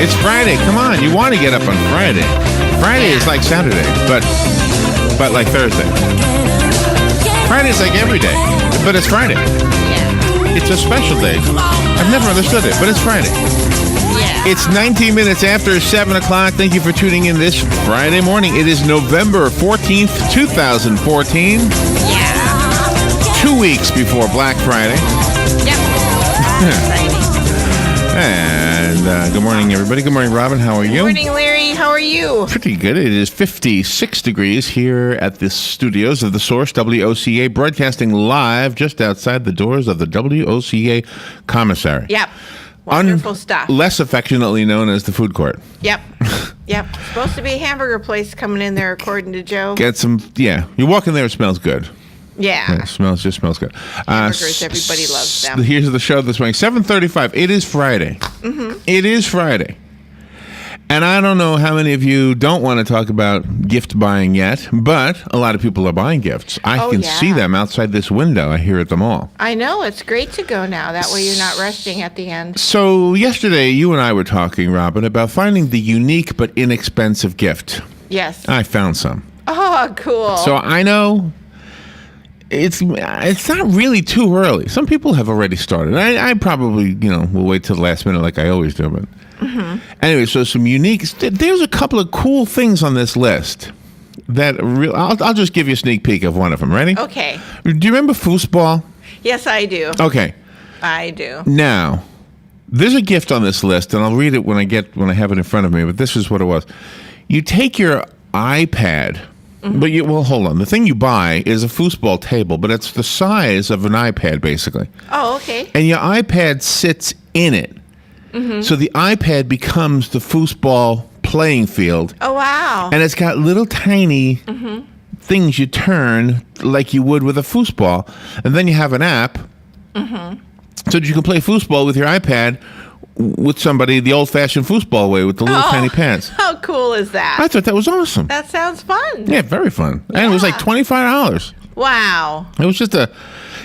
It's Friday. Come on, you want to get up on Friday. Friday is like Saturday, but like Thursday. Friday is like every day, but it's Friday. Yeah. It's a special day. I've never understood it, but it's Friday. Yeah. It's 19 minutes after 7 o'clock. Thank you for tuning in this Friday morning. It is November 14th, 2014. Yeah. 2 weeks before Black Friday. Yep. Exciting. And good morning, everybody. Good morning, Robin. How are you? Good morning, Larry. How are you? Pretty good. It is 56 degrees here at the studios of The Source, WOCA, broadcasting live just outside the doors of the WOCA commissary. Yep. Wonderful stuff. Less affectionately known as the food court. Yep. Yep. Supposed to be a hamburger place coming in there, according to Joe. Get some, yeah. You walk in there, it smells good. Yeah. It just smells good. Hamburgers, everybody loves them. Here's the show this morning, 7:35. It is Friday. Mm-hmm. It is Friday. And I don't know how many of you don't want to talk about gift buying yet, but a lot of people are buying gifts. I can see them outside this window. I hear at them all. I know. It's great to go now. That way you're not resting at the end. So yesterday, you and I were talking, Robin, about finding the unique but inexpensive gift. Yes. I found some. Oh, cool. So I know it's not really too early. Some people have already started. I probably, will wait till the last minute like I always do. But anyway, so some unique. There's a couple of cool things on this list that I'll just give you a sneak peek of one of them. Ready? Okay. Do you remember foosball? Yes, I do. Okay. I do. Now, there's a gift on this list, and I'll read it when I have it in front of me. But this is what it was. You take your iPad. But hold on. The thing you buy is a foosball table, but it's the size of an iPad, basically. Oh, okay. And your iPad sits in it. So the iPad becomes the foosball playing field. Oh, wow. And it's got little tiny things you turn like you would with a foosball. And then you have an app so that you can play foosball with your iPad with somebody the old-fashioned foosball way with the little tiny pads. How cool is that? I thought that was awesome. That sounds fun. Yeah, very fun. And it was like $25. Wow. It was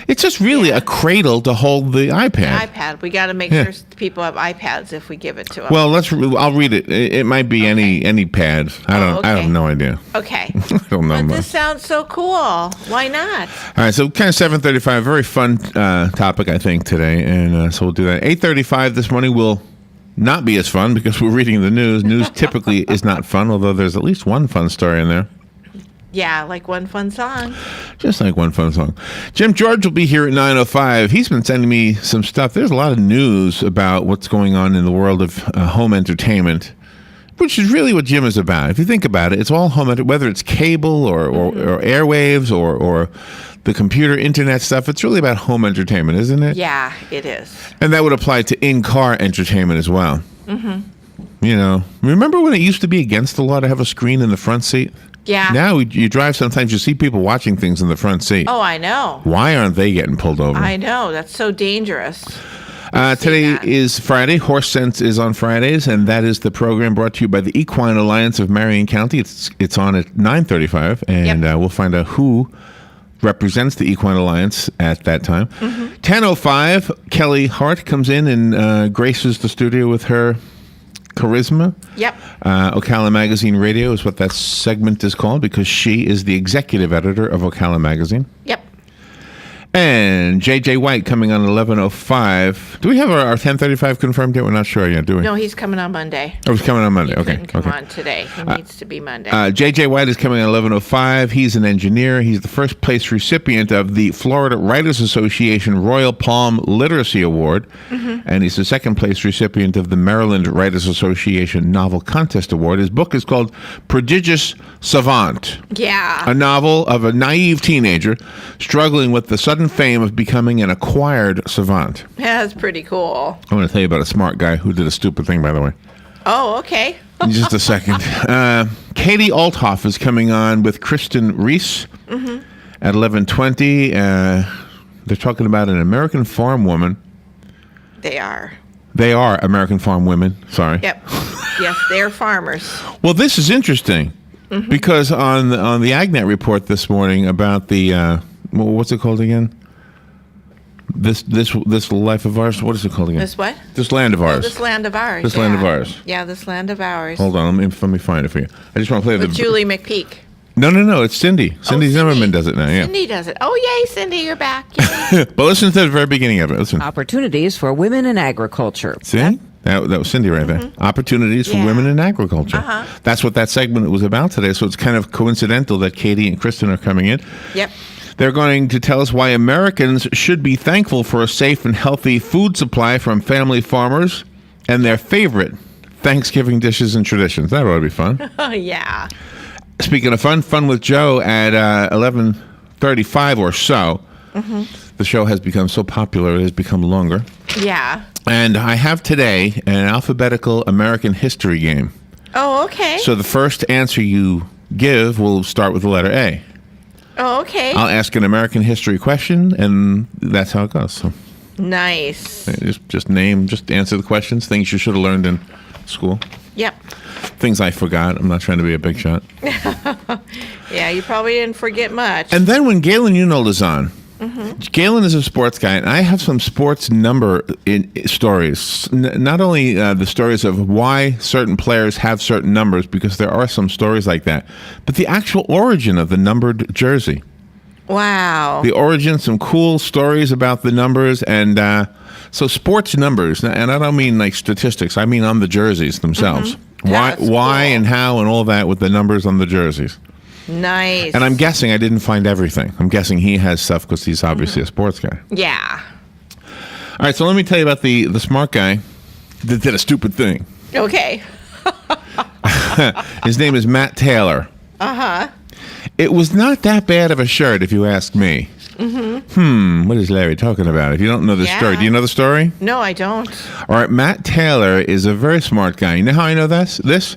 it's just really a cradle to hold the iPad. iPad. We got to make sure people have iPads if we give it to them. Well, I'll read it. It might be any pad. I have no idea. Okay. I don't know. But this sounds so cool. Why not? All right, so kind of 7:35, very fun topic, I think, today. And so we'll do that. 8:35 this morning will not be as fun because we're reading the news. News typically is not fun, although there's at least one fun story in there. Yeah, like one fun song. Just like one fun song. Jim George will be here at 9:05. He's been sending me some stuff. There's a lot of news about what's going on in the world of home entertainment, which is really what Jim is about. If you think about it, it's all home, whether it's cable or airwaves or the computer, internet stuff. It's really about home entertainment, isn't it? Yeah, it is. And that would apply to in-car entertainment as well. Remember when it used to be against the law to have a screen in the front seat? Yeah. Now you drive, sometimes you see people watching things in the front seat. Oh, I know. Why aren't they getting pulled over? I know. That's so dangerous. Today is Friday. Horse Sense is on Fridays, and that is the program brought to you by the Equine Alliance of Marion County. It's on at 9:35, and we'll find out who represents the Equine Alliance at that time. 10:05, Kelly Hart comes in and graces the studio with her charisma. Yep. Ocala Magazine Radio is what that segment is called because she is the executive editor of Ocala Magazine. Yep. And J.J. White coming on 11:05. Do we have our 10:35 confirmed yet? We're not sure yet, do we? No, he's coming on Monday. Oh, he's coming on Monday. He Okay. couldn't come on today. He needs to be Monday. J.J. White is coming on 11:05. He's an engineer. He's the first place recipient of the Florida Writers Association Royal Palm Literacy Award. And he's the second place recipient of the Maryland Writers Association Novel Contest Award. His book is called Prodigious Savant. Yeah. A novel of a naive teenager struggling with the sudden fame of becoming an acquired savant. Yeah, that's pretty cool. I want to tell you about a smart guy who did a stupid thing, by the way. Oh, okay. In just a second. Katie Althoff is coming on with Kristen Reese at 11:20. They're talking about an American farm woman. They are. They are American farm women. Sorry. Yep. Yes, they're farmers. Well, this is interesting because on the AgNet report this morning about the what's it called again? this life of ours. What is it called again? This what? This land of ours. This land of ours. This land of ours. Yeah, this land of ours. Hold on, let me find it for you. I just want to play With Julie McPeak. No, it's Cindy. Cindy Zimmerman does it now. Yeah. Cindy does it. Oh, yay, Cindy, you're back. Yay. But listen to the very beginning of it. Listen. Opportunities for women in agriculture. See? That was Cindy right there. Opportunities for women in agriculture. That's what that segment was about today. So it's kind of coincidental that Katie and Kristen are coming in. Yep. They're going to tell us why Americans should be thankful for a safe and healthy food supply from family farmers and their favorite Thanksgiving dishes and traditions. That ought to be fun. Oh, yeah. Speaking of fun with Joe at 11:35 or so. The show has become so popular, it has become longer. Yeah. And I have today an alphabetical American history game. Oh, okay. So the first answer you give will start with the letter A. Oh, okay. I'll ask an American history question, and that's how it goes. So Nice. just answer the questions, things you should have learned in school. Yep. Things I forgot. I'm not trying to be a big shot. Yeah, you probably didn't forget much. And then when Galen Unol is on, Galen is a sports guy, and I have some sports number stories. Not only the stories of why certain players have certain numbers, because there are some stories like that, but the actual origin of the numbered jersey. Wow. The origin, some cool stories about the numbers, and so sports numbers, and I don't mean like statistics, I mean on the jerseys themselves. Why Cool. and how and all that with the numbers on the jerseys. Nice. And I'm guessing I didn't find everything. I'm guessing he has stuff because he's obviously a sports guy. Yeah. All right, so let me tell you about the smart guy that did a stupid thing. Okay. His name is Matt Taylor. Uh-huh. It was not that bad of a shirt, if you ask me. What is Larry talking about? If you don't know the story, do you know the story? No, I don't. All right, Matt Taylor is a very smart guy. You know how I know this?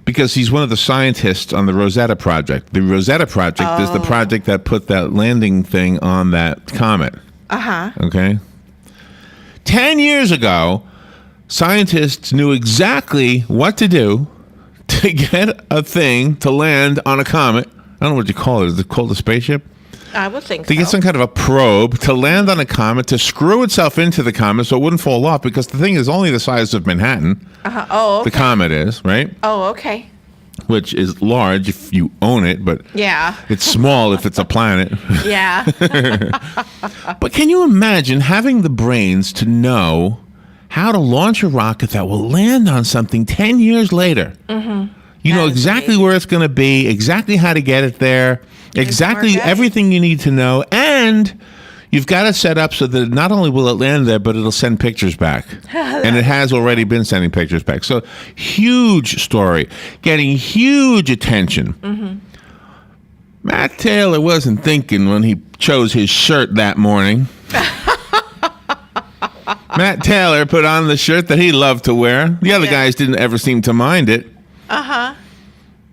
Because he's one of the scientists on the Rosetta Project. The Rosetta Project is the project that put that landing thing on that comet. Uh-huh. Okay? 10 years ago, scientists knew exactly what to do to get a thing to land on a comet. I don't know what you call it. Is it called a spaceship? I would think To get some kind of a probe to land on a comet, to screw itself into the comet so it wouldn't fall off, because the thing is only the size of Manhattan. Uh-huh. Oh, okay. The comet is, right? Oh, okay. Which is large if you own it, but Yeah. it's small if it's a planet. Yeah. But can you imagine having the brains to know how to launch a rocket that will land on something 10 years later? You know That is exactly amazing. where it's going to be, exactly how to get it there, exactly smart guy. everything you need to know, and you've got it set up so that not only will it land there, but it'll send pictures back. And it has already been sending pictures back. So huge story, getting huge attention. Matt Taylor wasn't thinking when he chose his shirt that morning. Matt Taylor put on the shirt that he loved to wear. The other guys didn't ever seem to mind it. Uh-huh.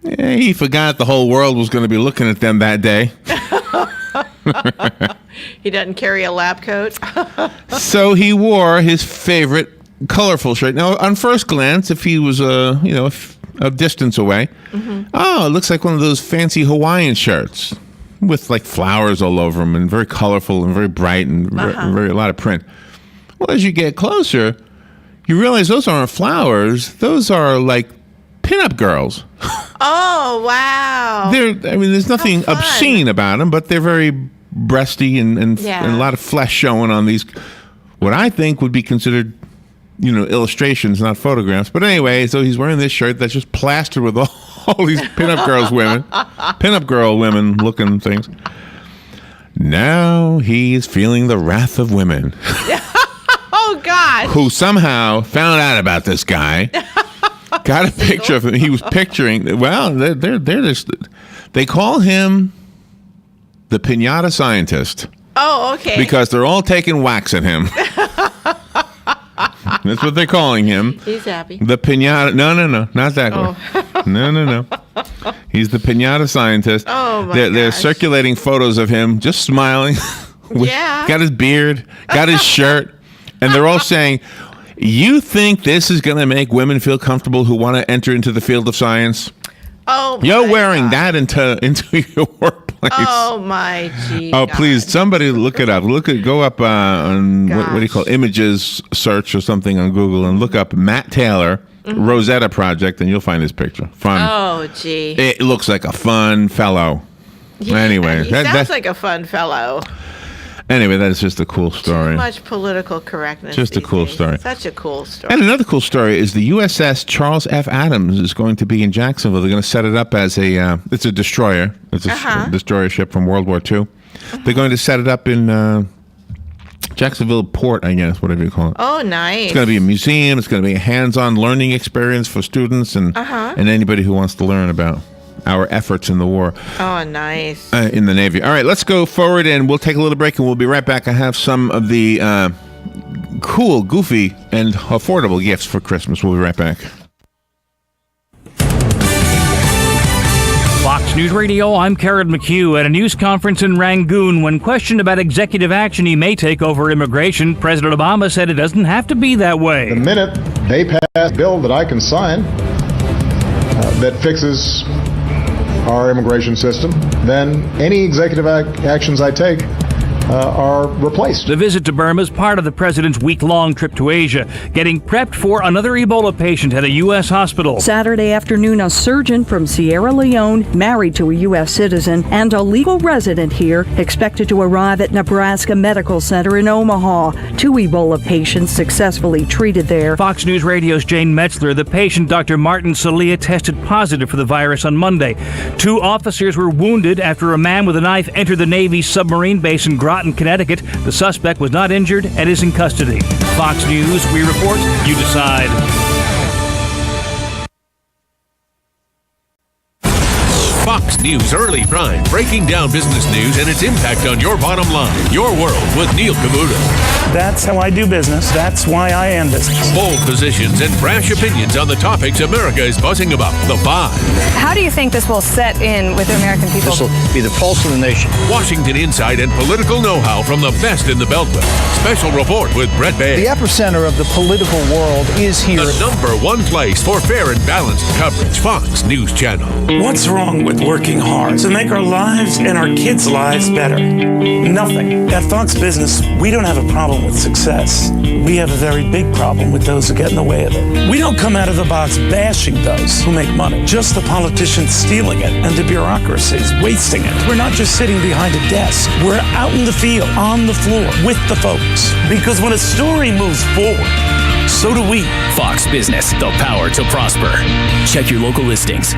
Yeah, he forgot the whole world was going to be looking at them that day. He doesn't carry a lab coat. So he wore his favorite colorful shirt. Now, on first glance, if he was a distance away, oh, it looks like one of those fancy Hawaiian shirts with like flowers all over them and very colorful and very bright and very a lot of print. Well, as you get closer, you realize those aren't flowers. Those are like pinup girls. Oh, wow. There's nothing fun. obscene about them, but they're very breasty and a lot of flesh showing on these, what I think would be considered, illustrations, not photographs. But anyway, so he's wearing this shirt that's just plastered with all these pinup girl women looking things. Now he's feeling the wrath of women. Oh, gosh. Who somehow found out about this guy. Got a picture of him. He was picturing. Well, they're just. They call him the pinata scientist. Oh, okay. Because they're all taking whacks at him. That's what they're calling him. He's happy. The pinata. No, not that one. No. He's the pinata scientist. Oh my They're gosh. circulating photos of him just smiling. Yeah. Got his beard. Got his shirt, and they're all saying, "You think this is going to make women feel comfortable who want to enter into the field of science? Oh, You're my wearing God. that into your workplace." place. Oh my gee. Oh, God. please, somebody look it up. Go up on what do you call images search or something on Google and look up Matt Taylor Rosetta Project, and you'll find his picture. Fun. Oh gee. It looks like a fun fellow. Anyway, he sounds like a fun fellow. Anyway, that is just a cool story. Too much political correctness. Just a these cool days. story. Such a cool story. And another cool story is the USS Charles F. Adams is going to be in Jacksonville. They're going to set it up as it's a destroyer. It's a destroyer ship from World War II. They're going to set it up in Jacksonville Port, I guess, whatever you call it. Oh, nice. It's going to be a museum. It's going to be a hands-on learning experience for students and anybody who wants to learn about our efforts in the war. Oh, nice. In the Navy. All right, let's go forward, and we'll take a little break, and we'll be right back. I have some of the cool, goofy, and affordable gifts for Christmas. We'll be right back. Fox News Radio, I'm Karen McHugh. At a news conference in Rangoon, when questioned about executive action he may take over immigration, President Obama said it doesn't have to be that way. The minute they pass a bill that I can sign that fixes our immigration system, then any executive actions I take are replaced. The visit to Burma is part of the president's week-long trip to Asia, getting prepped for another Ebola patient at a U.S. hospital. Saturday afternoon, a surgeon from Sierra Leone, married to a U.S. citizen and a legal resident here, expected to arrive at Nebraska Medical Center in Omaha. 2 Ebola patients successfully treated there. Fox News Radio's Jane Metzler. The patient, Dr. Martin Salia, tested positive for the virus on Monday. 2 officers were wounded after a man with a knife entered the Navy's submarine base in Groton, Connecticut. The suspect was not injured and is in custody. Fox News, we report, you decide. Fox News Early Prime, breaking down business news and its impact on your bottom line. Your World with Neil Cavuto. That's how I do business. That's why I am business. Bold positions and brash opinions on the topics America is buzzing about. The Five. How do you think this will set in with the American people? This will be the pulse of the nation. Washington insight and political know-how from the best in the Beltway. Special report with Brett Bay. The epicenter of the political world is here. The #1 place for fair and balanced coverage. Fox News Channel. What's wrong with working hard to make our lives and our kids' lives better? Nothing. At Fox Business, we don't have a problem with success. We have a very big problem with those who get in the way of it. We don't come out of the box bashing those who make money, just the politicians stealing it and the bureaucracies wasting it. We're not just sitting behind a desk. We're out in the field, on the floor, with the folks. Because when a story moves forward, so do we. Fox Business, the power to prosper. Check your local listings.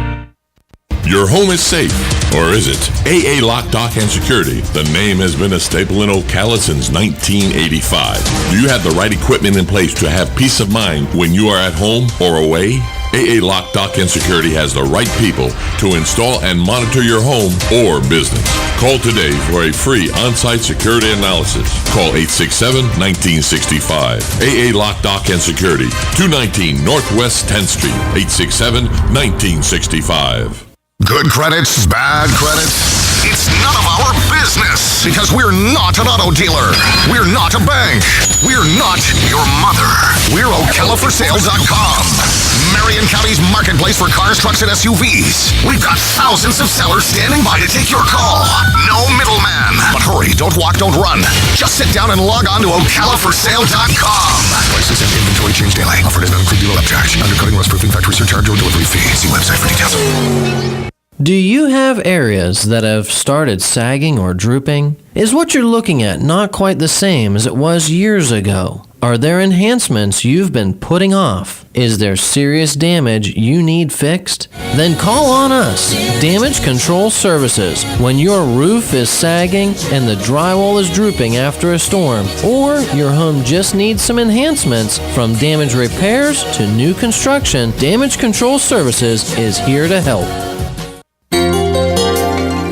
Your home is safe, or is it? AA Lock, Dock, and Security. The name has been a staple in Ocala since 1985. Do you have the right equipment in place to have peace of mind when you are at home or away? AA Lock, Dock, and Security has the right people to install and monitor your home or business. Call today for a free on-site security analysis. Call 867-1965. AA Lock, Dock, and Security, 219 Northwest 10th Street, 867-1965. Good credits, bad credits. It's none of our business because we're not an auto dealer. We're not a bank. We're not your mother. We're OcalaForSale.com. Marion County's marketplace for cars, trucks, and SUVs. We've got thousands of sellers standing by to take your call. No middleman. But hurry, don't walk, don't run. Just sit down and log on to OcalaForSale.com. Prices and inventory change daily. Offer does not include dealer upcharge. Undercutting, rust proofing, factory surcharge, or delivery fee. See website for details. Do you have areas that have started sagging or drooping? Is what you're looking at not quite the same as it was years ago? Are there enhancements you've been putting off? Is there serious damage you need fixed? Then call on us, Damage Control Services. When your roof is sagging and the drywall is drooping after a storm, or your home just needs some enhancements, from damage repairs to new construction, Damage Control Services is here to help.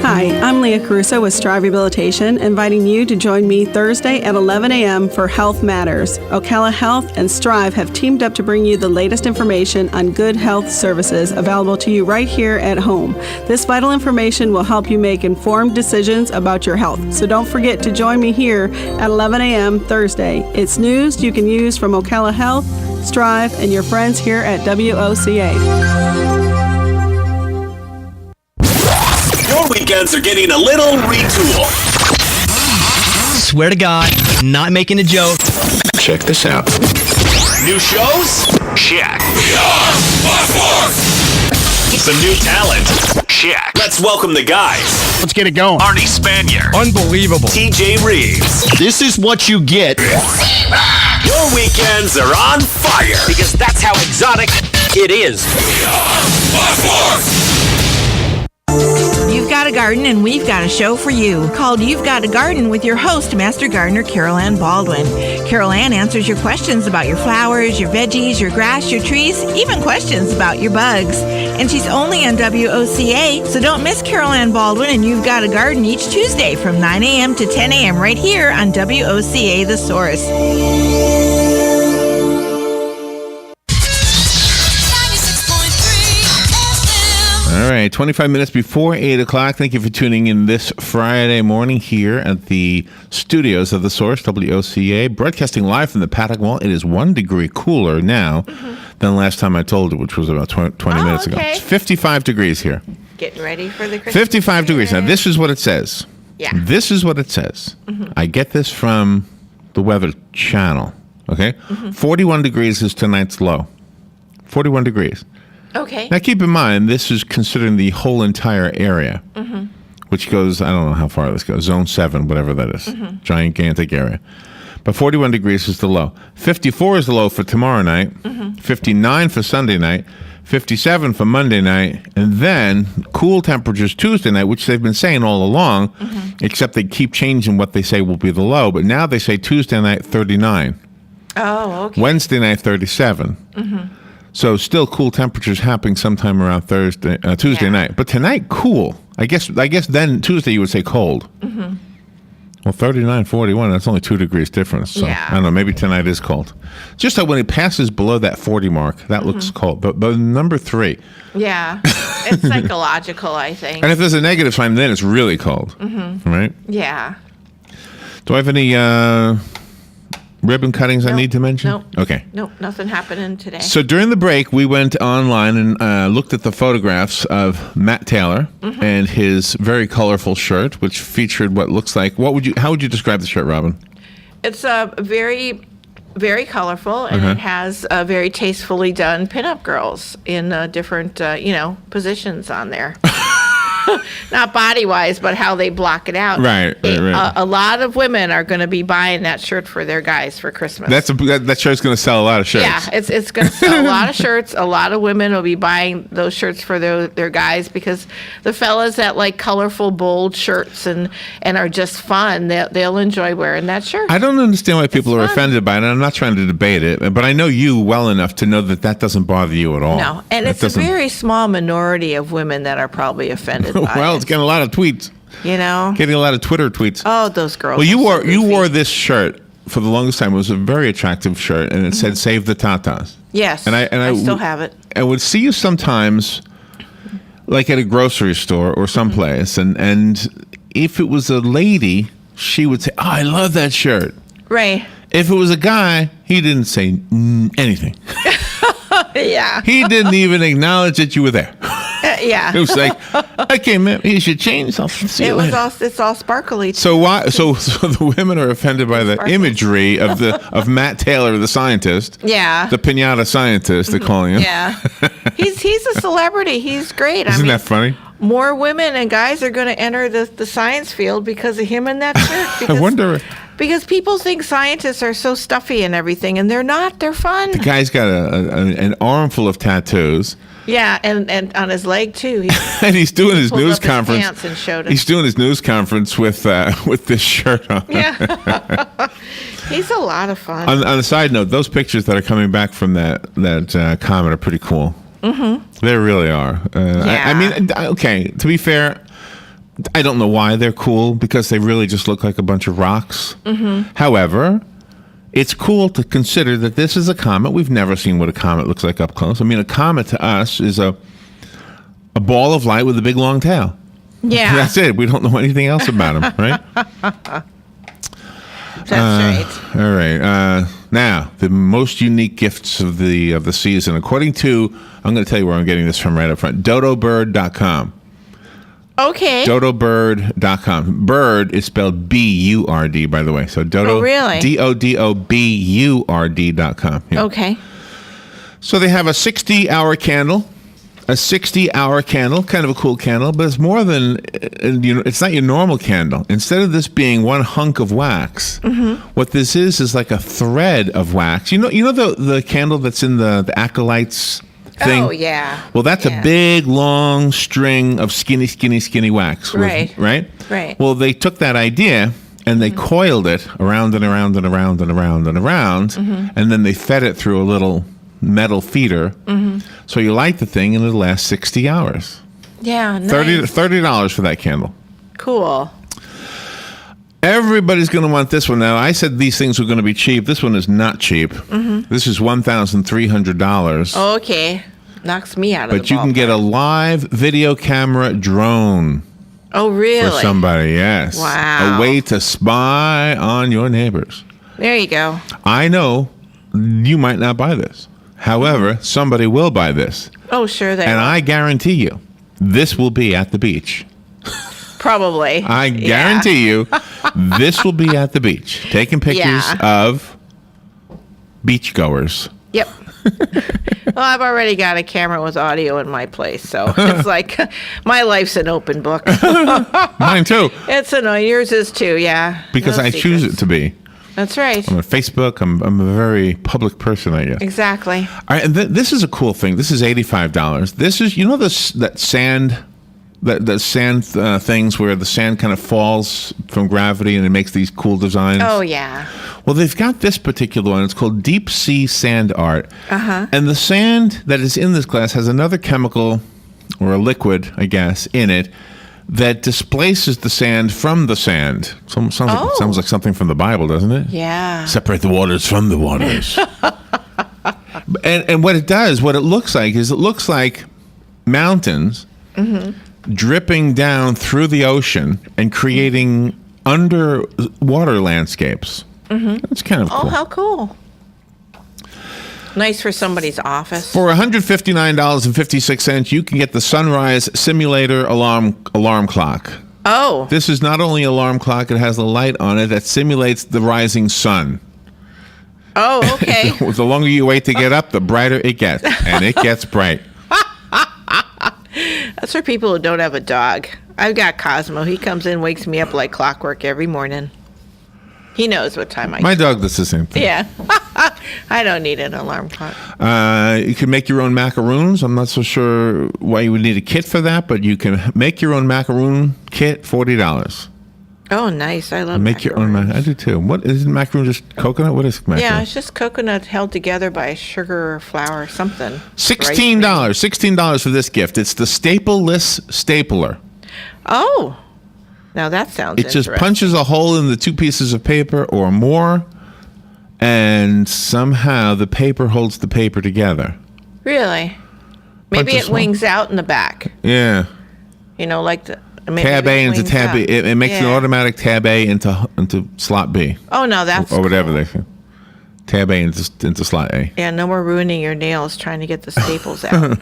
Hi, I'm Leah Caruso with Strive Rehabilitation, inviting you to join me Thursday at 11 a.m. for Health Matters. Ocala Health and Strive have teamed up to bring you the latest information on good health services available to you right here at home. This vital information will help you make informed decisions about your health. So don't forget to join me here at 11 a.m. Thursday. It's news you can use from Ocala Health, Strive, and your friends here at WOCA. Your week weekends are getting a little retool. Swear to God, not making a joke. Check this out. New shows? Check. Some new talent? Check. Let's welcome the guys. Let's get it going. Arnie Spanier. Unbelievable. TJ Reeves. This is what you get. Your weekends are on fire because that's how exotic it is. You've got a garden and we've got a show for you called You've Got a Garden with your host, Master Gardener Carol Ann Baldwin. Carol Ann answers your questions about your flowers, your veggies, your grass, your trees, even questions about your bugs. And she's only on WOCA, so don't miss Carol Ann Baldwin and You've Got a Garden each Tuesday from 9 a.m. to 10 a.m. right here on WOCA The Source. All right, 25 minutes before 8 o'clock. Thank you for tuning in this Friday morning here at the studios of The Source, WOCA, broadcasting live from the paddock wall. It is 1 degree cooler now than last time I told it, which was about 20 minutes ago. It's 55 degrees here. Getting ready for the Christmas 55 degrees. Now, this is what it says. Yeah. This is what it says. I get this from the Weather Channel, okay? 41 degrees is tonight's low. 41 degrees. Okay. Now, keep in mind, this is considering the whole entire area, which goes, I don't know how far this goes, Zone 7, whatever that is, gigantic area. But 41 degrees is the low. 54 is the low for tomorrow night, 59 for Sunday night, 57 for Monday night, and then cool temperatures Tuesday night, which they've been saying all along, except they keep changing what they say will be the low. But now they say Tuesday night, 39. Oh, okay. Wednesday night, 37. So still cool temperatures happening sometime around Tuesday night. But tonight, cool. I guess then Tuesday you would say cold. Well, 39, 41, that's only 2 degrees difference. So I don't know, maybe tonight is cold. Just that when it passes below that 40 mark, that looks cold. But number 3. Yeah. It's psychological, I think. And if there's a negative sign, then it's really cold. Right? Yeah. Do I have any ribbon cuttings I need to mention? Nope. Okay. Nope, nothing happening today. So during the break, we went online and looked at the photographs of Matt Taylor and his very colorful shirt, which featured what looks like. How would you describe the shirt, Robin? It's very, very colorful, and it has very tastefully done pinup girls in different, positions on there. Not body-wise, but how they block it out. Right. A lot of women are going to be buying that shirt for their guys for Christmas. That shirt's going to sell a lot of shirts. Yeah, it's going to sell a lot of shirts. A lot of women will be buying those shirts for their guys because the fellas that like colorful, bold shirts and are just fun, they'll enjoy wearing that shirt. I don't understand why people are offended by it, and I'm not trying to debate it, but I know you well enough to know that doesn't bother you at all. No, and it's a very small minority of women that are probably offended by well, it's getting a lot of tweets. Getting a lot of Twitter tweets. Oh, those girls. Well, you wore this shirt for the longest time. It was a very attractive shirt, and it said "Save the Tatas." Yes, and I still have it. I would see you sometimes, like at a grocery store or someplace, and if it was a lady, she would say, "Oh, I love that shirt." Right. If it was a guy, he didn't say anything. Yeah. He didn't even acknowledge that you were there. Yeah. It was like, okay, man, he should change something. It's all sparkly. So why? So the women are offended by the imagery of Matt Taylor, the scientist. Yeah. The piñata scientist, they're calling him. Yeah. He's a celebrity. He's great. Isn't that funny? More women and guys are going to enter the science field because of him and that shirt. I wonder. Because people think scientists are so stuffy and everything, and they're not. They're fun. The guy's got an armful of tattoos. Yeah, and on his leg too. And he's doing his news conference. Pants and showed us. He's doing his news conference with this shirt on. Yeah. He's a lot of fun. On a side note, those pictures that are coming back from that comet are pretty cool. They really are. I mean, okay, to be fair, I don't know why they're cool, because they really just look like a bunch of rocks. However, it's cool to consider that this is a comet. We've never seen what a comet looks like up close. I mean, a comet to us is a ball of light with a big long tail. Yeah. That's it. We don't know anything else about them, right? That's right. All right. Now, the most unique gifts of the season, according to, I'm going to tell you where I'm getting this from right up front, dodobird.com. Okay. DodoBird.com. Bird is spelled B-U-R-D, by the way. So Dodo. Oh, really? DODOBURD.com. Yeah. Okay. So they have a 60-hour candle. A 60-hour candle, kind of a cool candle, but it's more than, it's not your normal candle. Instead of this being one hunk of wax, what this is like a thread of wax. You know the candle that's in the acolytes thing? Oh, yeah. Well, that's a big, long string of skinny wax. Right. Right? Right. Well, they took that idea and they coiled it around and around and around and around and around, and then they fed it through a little metal feeder. So you light the thing and it'll last 60 hours. Yeah, nice. $30 for that candle. Cool. Everybody's going to want this one. Now, I said these things were going to be cheap. This one is not cheap. This is $1,300. Okay. Knocks me out of the But you can get a live video camera drone. Oh, really? For somebody, yes. Wow. A way to spy on your neighbors. There you go. I know you might not buy this. However, somebody will buy this. Oh, sure they will. And I guarantee you, this will be at the beach. Probably. I guarantee you, this will be at the beach. Taking pictures of beachgoers. Yep. Well, I've already got a camera with audio in my place, so it's like my life's an open book. Mine too. It's annoying. Yours is too, yeah. Because I choose it to be. That's right. I'm on Facebook. I'm a very public person, I guess. Exactly. All right, and this is a cool thing. This is $85. This is, that sand, that sand things where the sand kind of falls from gravity and it makes these cool designs. Oh, yeah. Well, they've got this particular one. It's called Deep Sea Sand Art. And the sand that is in this glass has another chemical or a liquid, I guess, in it that displaces the sand from the sand. Sounds like something from the Bible, doesn't it? Yeah. Separate the waters from the waters. and what it does, what it looks like, is it looks like mountains dripping down through the ocean and creating underwater landscapes. That's kind of cool. Oh, how cool. Nice for somebody's office. For $159.56, you can get the Sunrise Simulator alarm clock. Oh. This is not only an alarm clock, it has a light on it that simulates the rising sun. Oh, okay. The longer you wait to get up, the brighter it gets. And it gets bright. That's for people who don't have a dog. I've got Cosmo. He comes in, wakes me up like clockwork every morning. He knows what time My dog does the same thing. Yeah. I don't need an alarm clock. You can make your own macaroons. I'm not so sure why you would need a kit for that, but you can make your own macaroon kit, $40. Oh, nice. I love Make your own macaroon. I do too. What is macaroon? Just coconut? What is macaroon? Yeah, it's just coconut held together by sugar or flour or something. $16. $16 for this gift. It's the stapleless stapler. Oh. Now that sounds It just interesting. punches a hole in the two pieces of paper or more, and somehow the paper holds the paper together. Really? Maybe Punches it wings out in the back. Yeah. You know, like the... Tab A into tab B. It makes an automatic tab A into slot B. Oh, no, that's or whatever they say. Tab A into slot A. Yeah, no more ruining your nails trying to get the staples out.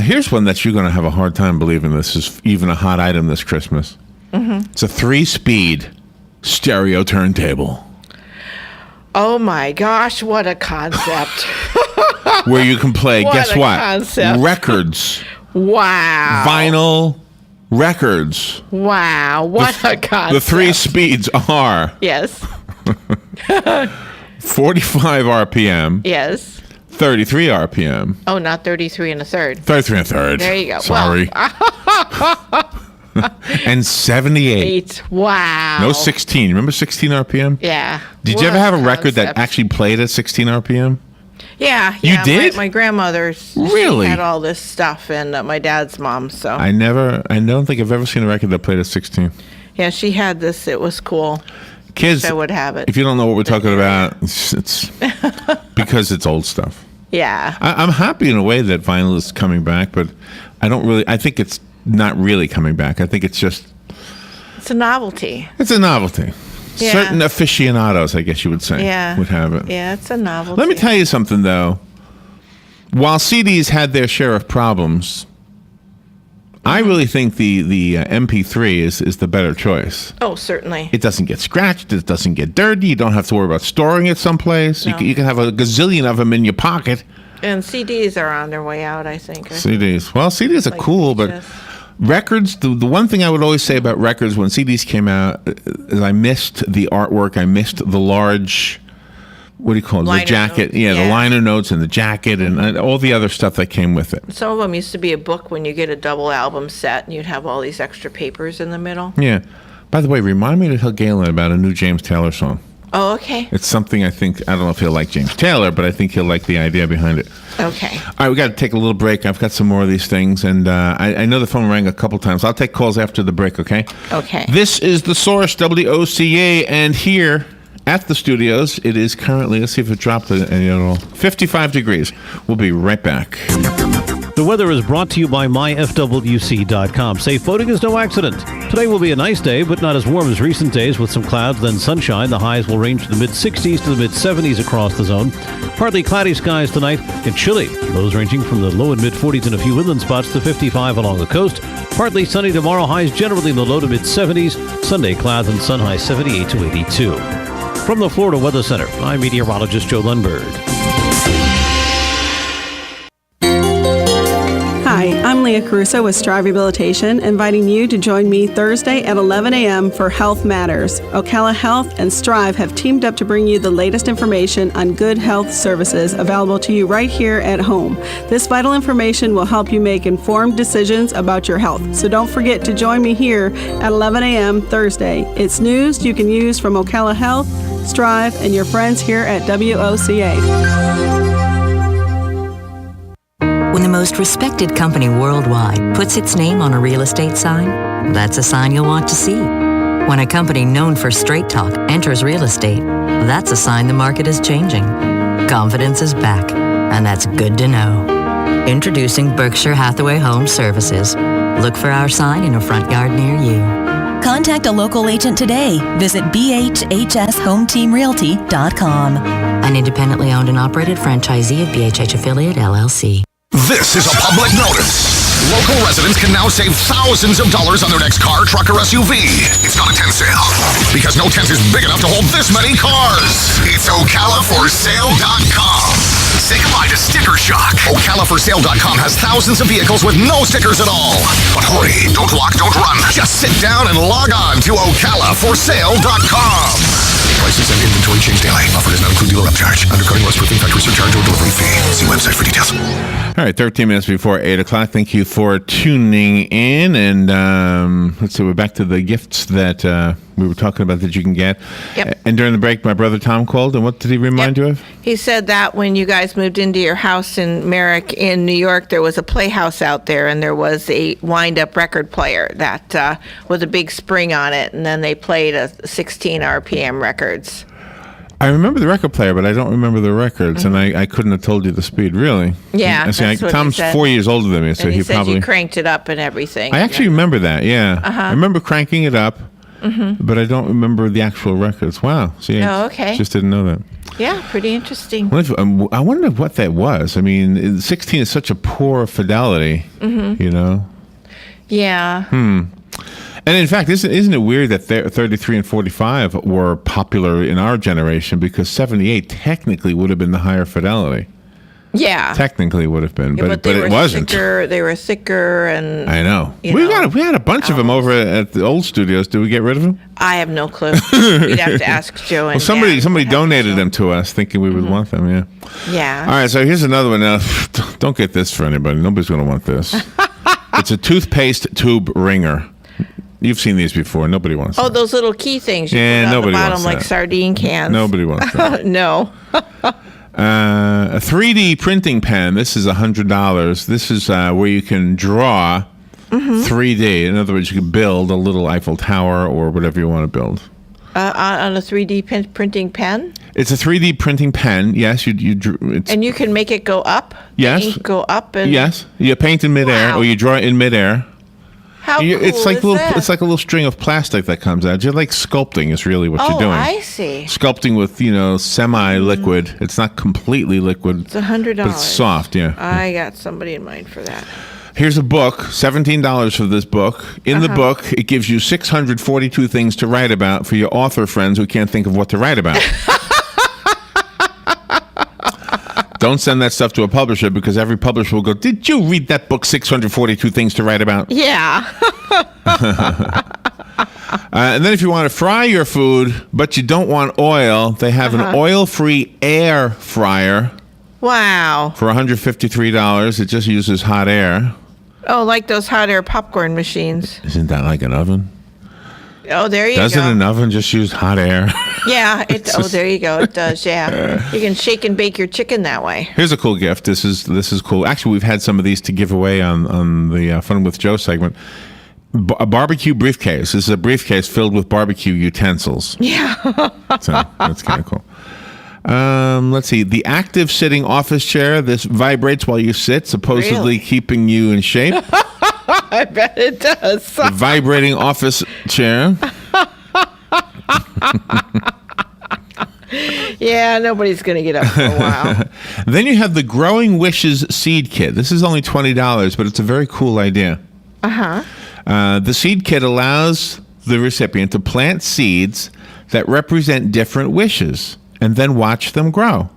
Here's one that you're going to have a hard time believing this is even a hot item this Christmas. It's a 3-speed stereo turntable. Oh my gosh, what a concept. Where you can play, guess what? Concept. Records. Wow. Vinyl records. Wow, what a concept. The 3 speeds are Yes. 45 RPM. Yes. 33 RPM. Oh, not 33 and a third. 33 and a third. There you go. Sorry. And 78. Wow. No 16. Remember 16 RPM? Yeah. Did you ever have a record that actually played at 16 RPM? Yeah. You did? My grandmother's. Really? She had all this stuff, and my dad's mom, so. I don't think I've ever seen a record that played at 16. Yeah, she had this. It was cool. Kids, I would have it. If you don't know what we're talking about, it's because it's old stuff. Yeah. I'm happy in a way that vinyl is coming back, but I think it's not really coming back. I think it's just... It's a novelty. It's a novelty. Yeah. Certain aficionados, I guess you would say, would have it. Yeah, it's a novelty. Let me tell you something, though. While CDs had their share of problems, I really think the MP3 is the better choice. Oh, certainly. It doesn't get scratched. It doesn't get dirty. You don't have to worry about storing it someplace. No. You can have a gazillion of them in your pocket. And CDs are on their way out, I think. CDs. Well, CDs are cool, but records, the one thing I would always say about records when CDs came out is I missed the artwork. I missed the large, what do you call it? Liner the jacket. notes. Yeah, the liner notes and the jacket and all the other stuff that came with it. Some of them used to be a book when you get a double album set, and you'd have all these extra papers in the middle. Yeah. By the way, remind me to tell Galen about a new James Taylor song. Oh, okay. It's something I don't know if he'll like James Taylor, but I think he'll like the idea behind it. Okay. All right, we got to take a little break. I've got some more of these things, and I know the phone rang a couple times. I'll take calls after the break, okay? Okay. This is The Source, WOCA, and here at the studios, it is currently, let's see if it dropped any at all, 55 degrees. We'll be right back. The weather is brought to you by myfwc.com. Safe boating is no accident. Today will be a nice day, but not as warm as recent days with some clouds, then sunshine. The highs will range from the mid-60s to the mid-70s across the zone. Partly cloudy skies tonight and chilly. Lows ranging from the low and mid-40s in a few inland spots to 55 along the coast. Partly sunny tomorrow, highs generally in the low to mid-70s. Sunday clouds and sun high 78 to 82. From the Florida Weather Center, I'm meteorologist Joe Lundberg. Hi, I'm Leah Caruso with Strive Rehabilitation, inviting you to join me Thursday at 11 a.m. for Health Matters. Ocala Health and Strive have teamed up to bring you the latest information on good health services available to you right here at home. This vital information will help you make informed decisions about your health. So don't forget to join me here at 11 a.m. Thursday. It's news you can use from Ocala Health, Strive, and your friends here at WOCA. When the most respected company worldwide puts its name on a real estate sign, that's a sign you'll want to see. When a company known for straight talk enters real estate, that's a sign the market is changing. Confidence is back, and that's good to know. Introducing Berkshire Hathaway Home Services. Look for our sign in a front yard near you. Contact a local agent today. Visit bhhshometeamrealty.com. An independently owned and operated franchisee of BHH Affiliate, LLC. This is a public notice. Local residents can now save thousands of dollars on their next car, truck, or SUV. It's not a tent sale, because no tent is big enough to hold this many cars. It's OcalaForSale.com. Say goodbye to sticker shock. OcalaForSale.com has thousands of vehicles with no stickers at all. But hurry, don't walk, don't run. Just sit down and log on to OcalaForSale.com. Prices and inventory change daily. Offer does not include dealer upcharge, undercutting, loss proofing, factory surcharge, or delivery fee. See website for details. All right, 13 minutes before 8 o'clock. Thank you for tuning in. And let's see, we're back to the gifts that we were talking about that you can get. Yep. And during the break, my brother Tom called, and what did he remind you of? He said that when you guys moved into your house in Merrick in New York, there was a playhouse out there, and there was a wind-up record player that with a big spring on it, and then they played a 16 RPM records. I remember the record player, but I don't remember the records, and I couldn't have told you the speed, really. Yeah, that's what Tom's he said. 4 years older than me, so and he said probably... you cranked it up and everything. I actually remember that, yeah. Uh-huh. I remember cranking it up, but I don't remember the actual records. Wow. See, Oh, okay. I just didn't know that. Yeah, pretty interesting. I wonder what that was. I mean, 16 is such a poor fidelity, you know? Yeah. And in fact, isn't it weird that 33 and 45 were popular in our generation because 78 technically would have been the higher fidelity? Yeah. Technically would have been, Yeah, but they it were wasn't. Thicker, they were thicker, and I know. We had a bunch of them over at the old studios. Did we get rid of them? I have no clue. We'd have to ask Joe. And Well, Dan. somebody donated them to us, thinking we would want them. Yeah. Yeah. All right. So here's another one. Now, don't get this for anybody. Nobody's going to want this. It's a toothpaste tube ringer. You've seen these before. Nobody wants them. Oh, those little key things you put on nobody the bottom wants like that. sardine cans. Nobody wants that. No. A 3D printing pen. This is $100. This is where you can draw 3D. In other words, you can build a little Eiffel Tower or whatever you want to build. On a 3D printing pen? It's a 3D printing pen. Yes, you drew. And you can make it go up? Yes. The ink go up? And Yes, you paint in midair, or you draw in midair. How cool It's like is little. that? It's like a little string of plastic that comes out. You're like sculpting is really what you're doing. I see. Sculpting with semi-liquid. It's not completely liquid. It's $100. But it's soft. Yeah. I got somebody in mind for that. Here's a book, $17 for this book. In the book, it gives you 642 things to write about for your author friends who can't think of what to write about. Don't send that stuff to a publisher because every publisher will go, did you read that book, 642 Things to Write About? Yeah. And then if you want to fry your food, but you don't want oil, they have an oil-free air fryer. Wow. For $153. It just uses hot air. Oh, like those hot air popcorn machines. Isn't that like an oven? Oh, there you go. Doesn't an oven just use hot air? Yeah. There you go. It does. Yeah. You can shake and bake your chicken that way. Here's a cool gift. This is cool. Actually, we've had some of these to give away on the Fun with Joe segment. A barbecue briefcase. This is a briefcase filled with barbecue utensils. Yeah. So that's kind of cool. Let's see. The active sitting office chair. This vibrates while you sit, supposedly keeping you in shape. I bet it does. The vibrating office chair. Yeah, nobody's going to get up for a while. Then you have the Growing Wishes seed kit. This is only $20, but it's a very cool idea. The seed kit allows the recipient to plant seeds that represent different wishes and then watch them grow.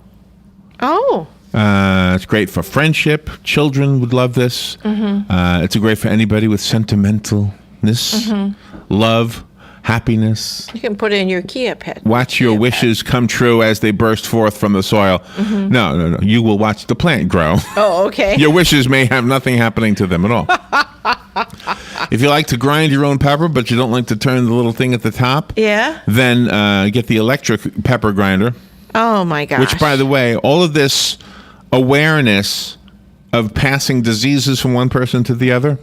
Oh. It's great for friendship. Children would love this. It's great for anybody with sentimentalness, love, happiness. You can put it in your Kia pet. Watch your wishes come true as they burst forth from the soil. No. You will watch the plant grow. Oh, okay. Your wishes may have nothing happening to them at all. If you like to grind your own pepper, but you don't like to turn the little thing at the top, then get the electric pepper grinder. Oh, my gosh. Which, by the way, all of this awareness of passing diseases from one person to the other,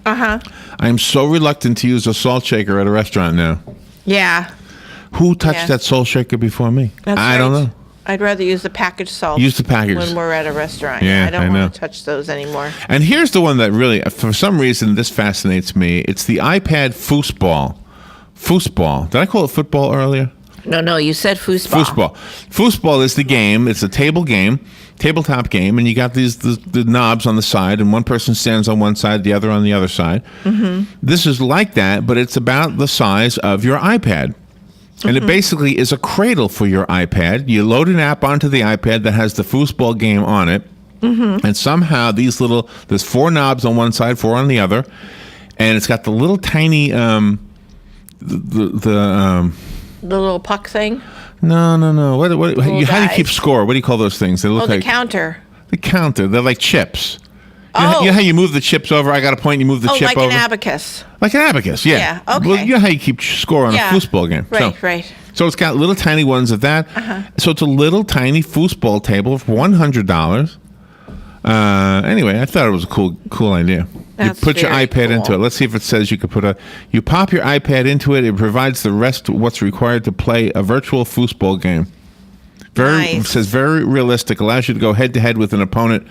I'm so reluctant to use a salt shaker at a restaurant now. Yeah. Who touched that salt shaker before me? I don't know. I'd rather use the packaged salt. Use the package. When we're at a restaurant. Yeah, I don't want to touch those anymore. And here's the one that really, for some reason, this fascinates me. It's the iPad foosball. Foosball. Did I call it football earlier? No, you said foosball. Foosball is the game. It's a tabletop game, and you got the knobs on the side, and one person stands on one side, the other on the other side. This is like that, but it's about the size of your iPad. And it basically is a cradle for your iPad. You load an app onto the iPad that has the foosball game on it, and somehow there's 4 knobs on one side, 4 on the other, and it's got the little tiny the little puck thing? No. How do you keep score? What do you call those things? They look like the counter. The counter. They're like chips. You know how you move the chips over? I got a point. You move the chip over. Like an abacus. Like an abacus, yeah. Yeah. Okay. Well, you know how you keep score on a foosball game. Right. So it's got little tiny ones of that. So it's a little tiny foosball table for $100. Anyway, I thought it was a cool idea. That's you put your iPad cool. into it. Let's see if it says you could you pop your iPad into it. It provides the rest of what's required to play a virtual foosball game. It says very realistic. Allows you to go head to head with an opponent,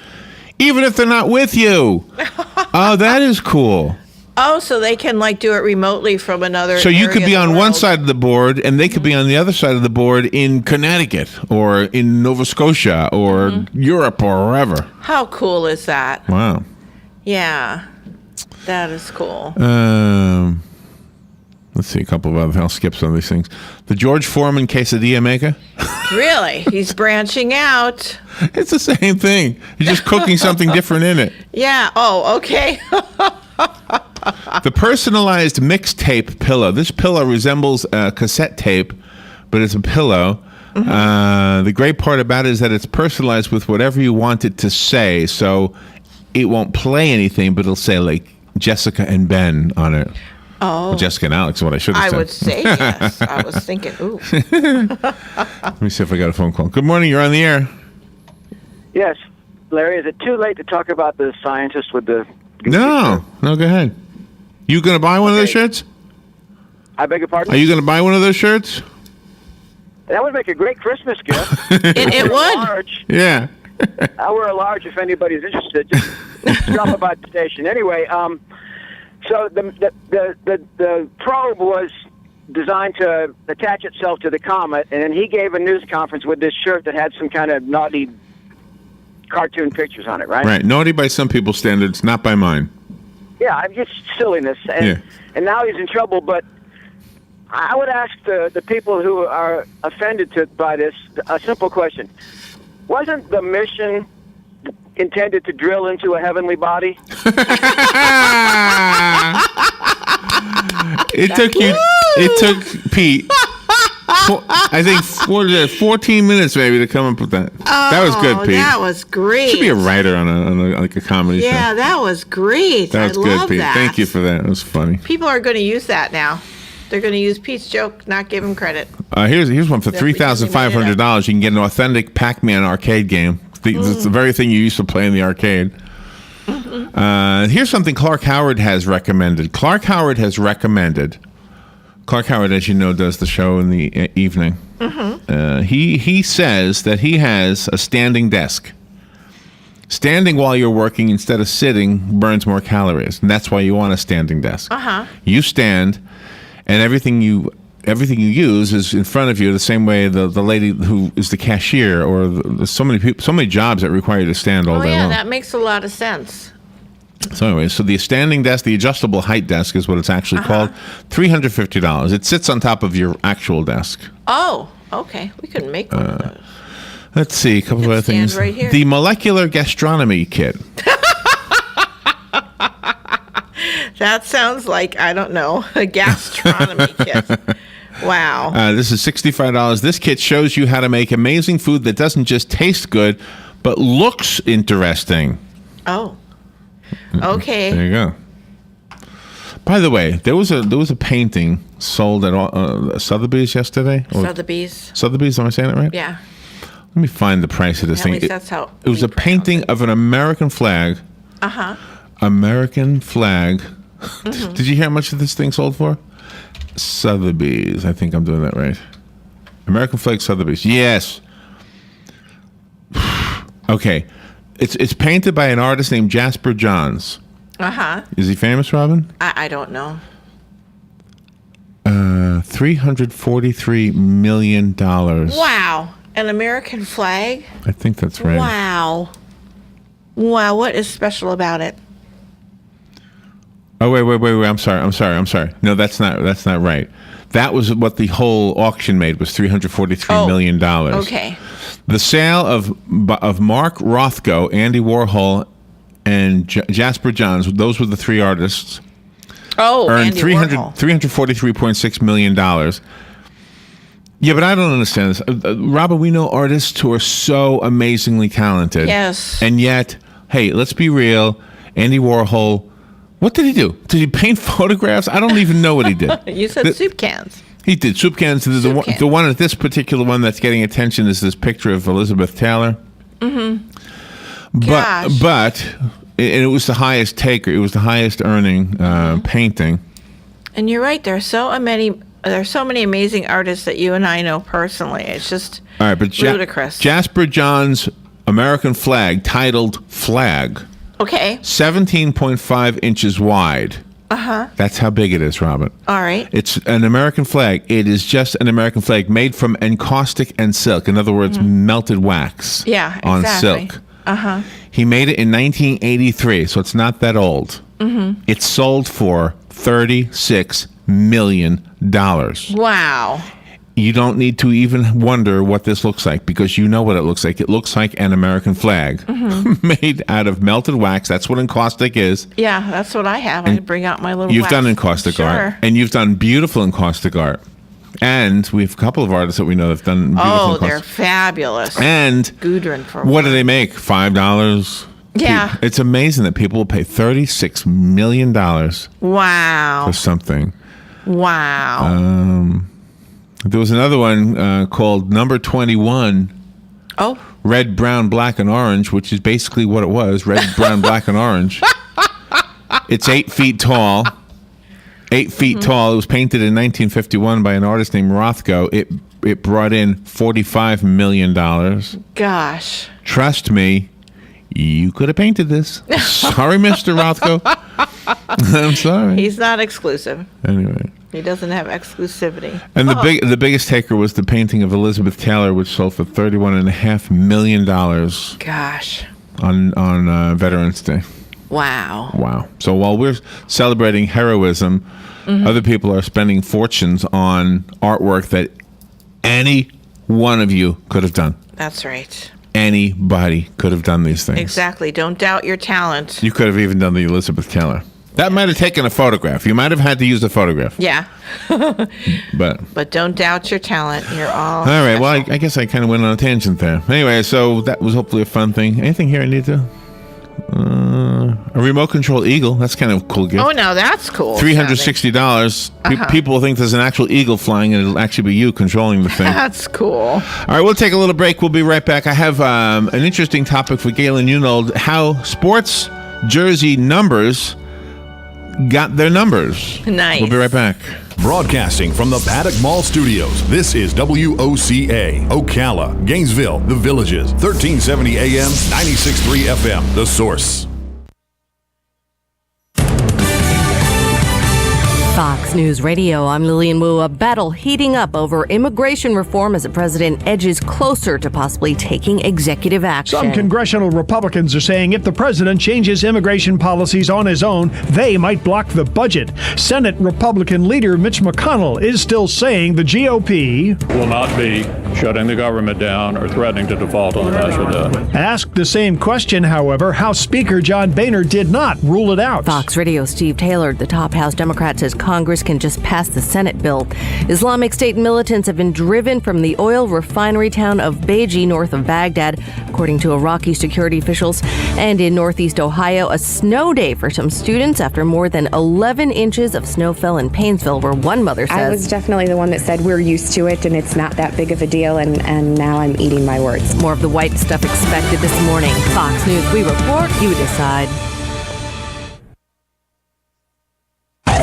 even if they're not with you. Oh, that is cool. Oh, so they can do it remotely from another. So you could be on one side of the board, and they could be on the other side of the board in Connecticut or in Nova Scotia or Europe or wherever. How cool is that? Wow. Yeah, that is cool. Let's see a couple of other. I'll skip some of these things. The George Foreman quesadilla maker. Really? He's branching out. It's the same thing. You're just cooking something different in it. Yeah. Oh, okay. The personalized mixtape pillow. This pillow resembles a cassette tape, but it's a pillow. The great part about it is that it's personalized with whatever you want it to say. So it won't play anything, but it'll say like Jessica and Ben on it. Oh. Well, Jessica and Alex is what I should have said. I would say yes. I was thinking, ooh. Let me see if I got a phone call. Good morning. You're on the air. Yes. Larry, is it too late to talk about the scientist with the... No, go ahead. You going to buy one of those shirts? I beg your pardon? Are you going to buy one of those shirts? That would make a great Christmas gift. It would. Large. Yeah. I wear a large if anybody's interested. Just drop about the station. Anyway, so the probe was designed to attach itself to the comet, and then he gave a news conference with this shirt that had some kind of naughty cartoon pictures on it, right? Right. Naughty by some people's standards, not by mine. Yeah, I'm just silliness. And now he's in trouble, but I would ask the people who are offended by this a simple question. Wasn't the mission intended to drill into a heavenly body? It took Pete, I think, 14 minutes maybe to come up with that. That was good, Pete. That was great. Should be a writer on a comedy show. Yeah, that was great. That was I good, love Pete. that. Thank you for that. It was funny. People are going to use that now. They're going to use Pete's joke, not give him credit. Here's one for $3,500. You can get an authentic Pac-Man arcade game. It's the very thing you used to play in the arcade. Here's something Clark Howard has recommended. Clark Howard, as you know, does the show in the evening. He says that he has a standing desk. Standing while you're working instead of sitting burns more calories, and that's why you want a standing desk. You stand, and everything you use is in front of you the same way the lady who is the cashier, or so many jobs that require you to stand all day long. That makes a lot of sense. So anyway, the standing desk, the adjustable height desk is what it's actually called. $350. It sits on top of your actual desk. Oh, okay. We could make one of those. Let's see, a couple of other things. Right here. The molecular gastronomy kit. That sounds like, I don't know, a gastronomy kit. Wow. This is $65. This kit shows you how to make amazing food that doesn't just taste good, but looks interesting. Oh. Okay. There you go. By the way, there was a painting sold at Sotheby's yesterday. Sotheby's, am I saying it right? Yeah. Let me find the price of this thing. That's how it was a painting of an American flag. American flag. Did you hear how much this thing sold for? Sotheby's. I think I'm doing that right. American flag Sotheby's. Yes. Okay. It's painted by an artist named Jasper Johns. Is he famous, Robin? I don't know. $343 million. Wow. An American flag? I think that's right. Wow. Wow, what is special about it? Oh, wait. I'm sorry. No, that's not right. That was what the whole auction made, was $343 million. Okay. The sale of Mark Rothko, Andy Warhol, and Jasper Johns, those were the three artists, earned $343.6 million. Yeah, but I don't understand this. Robert, we know artists who are so amazingly talented. Yes. And yet, hey, let's be real, Andy Warhol, what did he do? Did he paint photographs? I don't even know what he did. You said soup cans. He did soup cans. The one at this particular one that's getting attention is this picture of Elizabeth Taylor. But it was the highest taker. It was the highest earning painting. And you're right. There are so many amazing artists that you and I know personally. It's just ludicrous. Jasper Johns' American flag, titled Flag. Okay. 17.5 inches wide. That's how big it is, Robin. All right. It's an American flag. It is just an American flag made from encaustic and silk. In other words, melted wax. Yeah, on exactly. silk. He made it in 1983, so it's not that old. It sold for $36 million. Wow. You don't need to even wonder what this looks like, because you know what it looks like. It looks like an American flag made out of melted wax. That's what encaustic is. Yeah, that's what I have. I bring out my little You've wax. done encaustic art. And you've done beautiful encaustic art. And we have a couple of artists that we know that have done beautiful encaustic. They're fabulous. And Gudrun, for what do they make? $5? Yeah. It's amazing that people will pay $36 million wow. for something. Wow. There was another one called Number 21. Oh. Red, brown, black, and orange, which is basically what it was. Red, brown, black, and orange. It's 8 feet tall. 8 feet tall. It was painted in 1951 by an artist named Rothko. It brought in $45 million. Gosh. Trust me, you could have painted this. Sorry, Mr. Rothko. I'm sorry. He's not exclusive. Anyway. He doesn't have exclusivity. And the biggest taker was the painting of Elizabeth Taylor, which sold for $31.5 million. Gosh. on Veterans Day. Wow. Wow. So while we're celebrating heroism, other people are spending fortunes on artwork that any one of you could have done. That's right. Anybody could have done these things. Exactly. Don't doubt your talent. You could have even done the Elizabeth Taylor. That might have taken a photograph. You might have had to use a photograph. Yeah. But don't doubt your talent. You're all right. Well, I guess I kind of went on a tangent there. Anyway, so that was hopefully a fun thing. Anything here I need to... a remote control eagle. That's kind of a cool gift. Oh, no, that's cool. $360. People think there's an actual eagle flying, and it'll actually be you controlling the thing. That's cool. All right, we'll take a little break. We'll be right back. I have an interesting topic for Galen Unold, how sports jersey numbers got their numbers. Nice. We'll be right back. Broadcasting from the Paddock Mall Studios, this is WOCA, Ocala, Gainesville, The Villages, 1370 AM, 96.3 FM, The Source. Fox News Radio, I'm Lillian Wu. A battle heating up over immigration reform as the president edges closer to possibly taking executive action. Some congressional Republicans are saying if the president changes immigration policies on his own, they might block the budget. Senate Republican leader Mitch McConnell is still saying the GOP will not be shutting the government down or threatening to default on the national debt. Asked the same question, however, House Speaker John Boehner did not rule it out. Fox Radio Steve Taylor, the top House Democrat, says Congress can just pass the Senate bill. Islamic State militants have been driven from the oil refinery town of Beji, north of Baghdad, according to Iraqi security officials. And in northeast Ohio, a snow day for some students after more than 11 inches of snow fell in Painesville, where one mother says, I was definitely the one that said we're used to it and it's not that big of a deal, and now I'm eating my words. More of the white stuff expected this morning. Fox News, we report, you decide.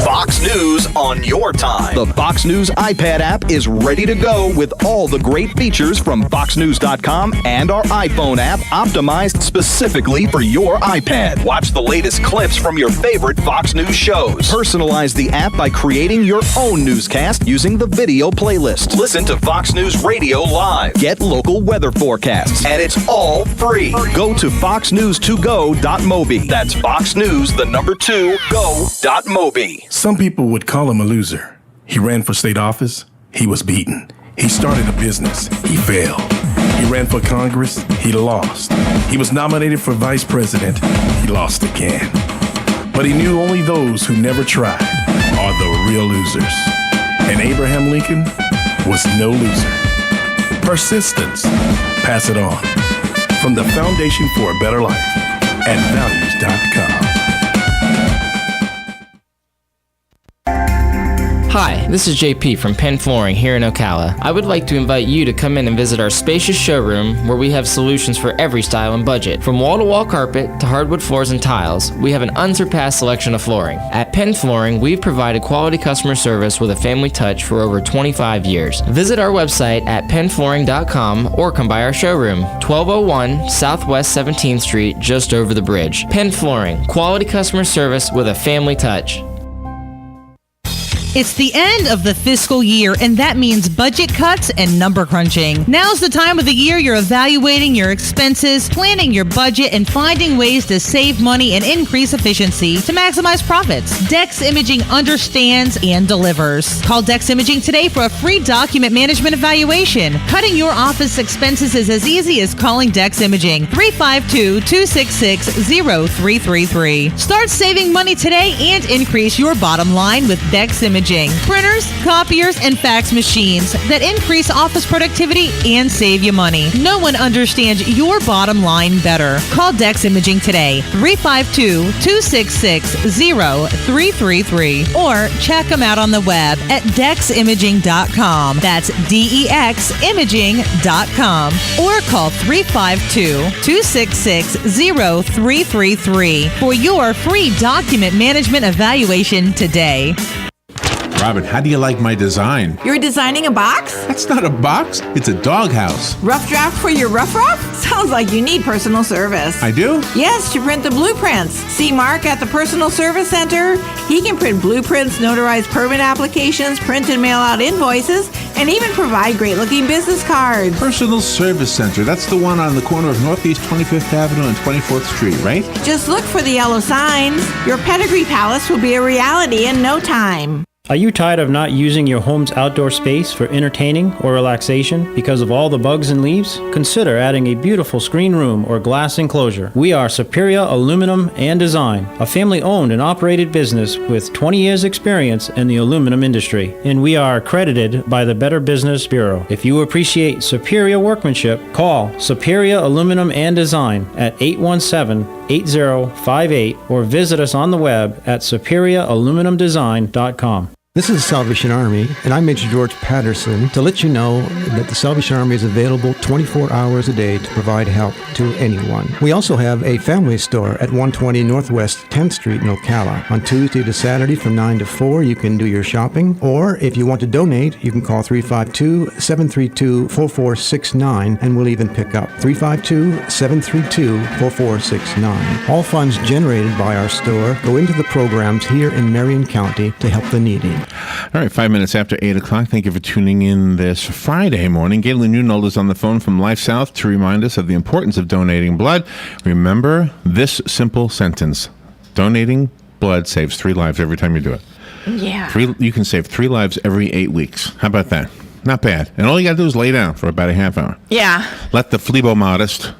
Fox News on your time. The Fox News iPad app is ready to go with all the great features from FoxNews.com and our iPhone app optimized specifically for your iPad. Watch the latest clips from your favorite Fox News shows. Personalize the app by creating your own newscast using the video playlist. Listen to Fox News Radio live. Get local weather forecasts. And it's all free. Go to foxnews2go.mobi. That's foxnews2go.mobi. Some people would call him a loser. He ran for state office. He was beaten. He started a business. He failed. He ran for Congress. He lost. He was nominated for vice president. He lost again. But he knew only those who never tried are the real losers. And Abraham Lincoln was no loser. Persistence. Pass it on. From the Foundation for a Better Life at values.com. Hi, this is JP from Penn Flooring here in Ocala. I would like to invite you to come in and visit our spacious showroom where we have solutions for every style and budget. From wall-to-wall carpet to hardwood floors and tiles, we have an unsurpassed selection of flooring. At Penn Flooring, we've provided quality customer service with a family touch for over 25 years. Visit our website at pennflooring.com or come by our showroom, 1201 Southwest 17th Street, just over the bridge. Penn Flooring, quality customer service with a family touch. It's the end of the fiscal year, and that means budget cuts and number crunching. Now's the time of the year you're evaluating your expenses, planning your budget, and finding ways to save money and increase efficiency to maximize profits. Dex Imaging understands and delivers. Call Dex Imaging today for a free document management evaluation. Cutting your office expenses is as easy as calling Dex Imaging, 352-266-0333. Start saving money today and increase your bottom line with Dex Imaging. Printers, copiers, and fax machines that increase office productivity and save you money. No one understands your bottom line better. Call Dex Imaging today, 352-266-0333, or check them out on the web at deximaging.com. That's DEXimaging.com. Or call 352-266-0333 for your free document management evaluation today. Robin, how do you like my design? You're designing a box? That's not a box. It's a doghouse. Rough draft for your rough? Sounds like you need personal service. I do? Yes, to print the blueprints. See Mark at the Personal Service Center. He can print blueprints, notarize permit applications, print and mail out invoices, and even provide great-looking business cards. Personal Service Center. That's the one on the corner of Northeast 25th Avenue and 24th Street, right? Just look for the yellow signs. Your Pedigree Palace will be a reality in no time. Are you tired of not using your home's outdoor space for entertaining or relaxation because of all the bugs and leaves? Consider adding a beautiful screen room or glass enclosure. We are Superior Aluminum and Design, a family-owned and operated business with 20 years experience in the aluminum industry, and we are accredited by the Better Business Bureau. If you appreciate superior workmanship, call Superior Aluminum and Design at 817-8058 or visit us on the web at superiораluminumdesign.com. This is the Salvation Army, and I'm Major George Patterson to let you know that the Salvation Army is available 24 hours a day to provide help to anyone. We also have a family store at 120 Northwest 10th Street in Ocala. On Tuesday to Saturday from 9 to 4, you can do your shopping, or if you want to donate, you can call 352-732-4469, and we'll even pick up 352-732-4469. All funds generated by our store go into the programs here in Marion County to help the needy. All right, 5 minutes after 8 o'clock. Thank you for tuning in this Friday morning. Galen Newnold is on the phone from Life South to remind us of the importance of donating blood. Remember this simple sentence. Donating blood saves 3 lives every time you do it. Yeah. You can save 3 lives every 8 weeks. How about that? Not bad. And all you got to do is lay down for about a half hour. Yeah. Let the phlebotomist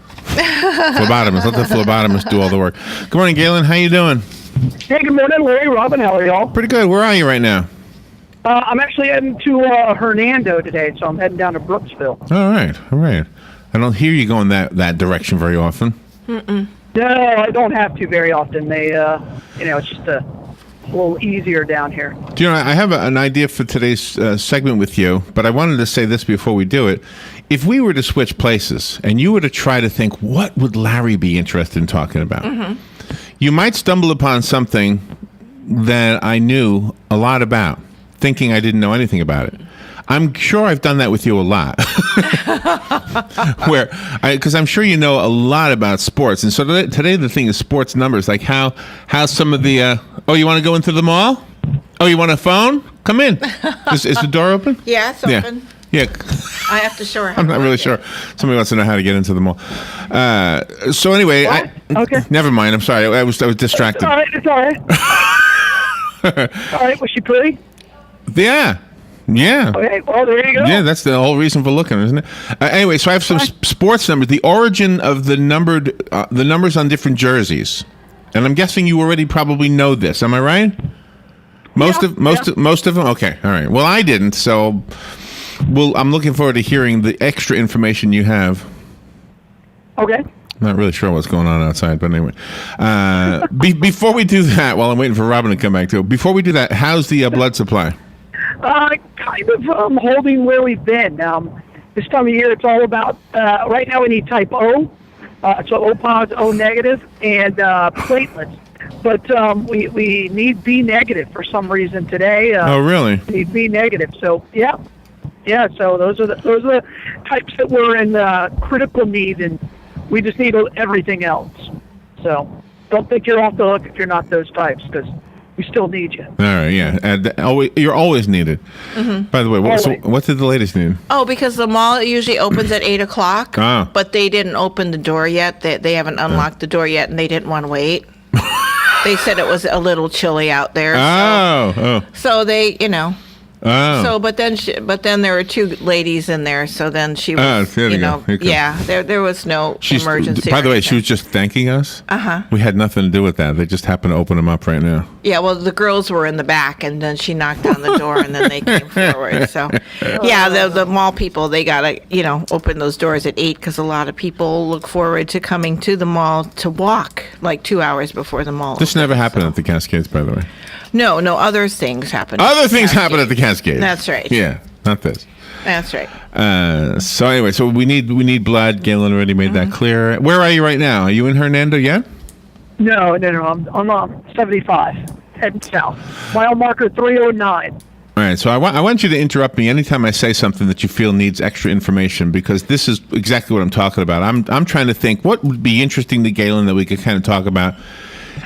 do all the work. Good morning, Galen. How you doing? Hey, good morning, Larry, Robin. How are y'all? Pretty good. Where are you right now? I'm actually heading to Hernando today, so I'm heading down to Brooksville. All right. I don't hear you going that direction very often. Mm-mm. No, I don't have to very often. They, it's just a little easier down here. Do you know, I have an idea for today's segment with you, but I wanted to say this before we do it. If we were to switch places and you were to try to think, what would Larry be interested in talking about? Mm-hmm. You might stumble upon something that I knew a lot about, thinking I didn't know anything about it. I'm sure I've done that with you a lot. Because I'm sure you know a lot about sports. And so today the thing is sports numbers, like how some of the, you want to go into the mall? Oh, you want a phone? Come in. Is the door open? Yeah, it's open. Yeah. I have to show her. I'm not really sure. Somebody wants to know how to get into the mall. So anyway, okay. Never mind. I'm sorry. I was distracted. It's all right. All right. Was she pretty? Yeah. Okay. Well, there you go. Yeah, that's the whole reason for looking, isn't it? Anyway, so I have some sports numbers. The origin of the numbers on different jerseys, and I'm guessing you already probably know this. Am I right? Most of them. Okay. All right. Well, I didn't. So. Well, I'm looking forward to hearing the extra information you have. Okay. Not really sure what's going on outside, but anyway. Before we do that, while I'm waiting for Robin to come back too, before we do that, how's the blood supply? Kind of holding where we've been. This time of year, it's all about, right now we need type O, so O positive, O negative, and platelets. But we need B negative for some reason today. Oh, really? We need B negative, so yeah. Yeah, so those are the types that we're in critical need, and we just need everything else. So don't think you're off the hook if you're not those types, because we still need you. All right, yeah. You're always needed. Mm-hmm. By the way, what did the ladies need? Oh, because the mall usually opens at 8 o'clock, but they didn't open the door yet. They haven't unlocked the door yet, and they didn't want to wait. They said it was a little chilly out there. So they, Oh. So, but then there were 2 ladies in there. So then she was, there was no emergency. By the way, she was just thanking us. We had nothing to do with that. They just happened to open them up right now. Yeah, well, the girls were in the back, and then she knocked on the door, and then they came forward. So, yeah, the mall people, they gotta, open those doors at 8 because a lot of people look forward to coming to the mall to walk like 2 hours before the mall. This never happened at the Cascades, by the way. No, other things happen. Other things happen at the Cascades. That's right. Yeah, not this. That's right. So anyway, so we need blood. Galen already made that clear. Where are you right now? Are you in Hernando yet? No. I'm 75, heading south. Mile marker 309. All right, so I want you to interrupt me anytime I say something that you feel needs extra information, because this is exactly what I'm talking about. I'm trying to think what would be interesting to Galen that we could kind of talk about.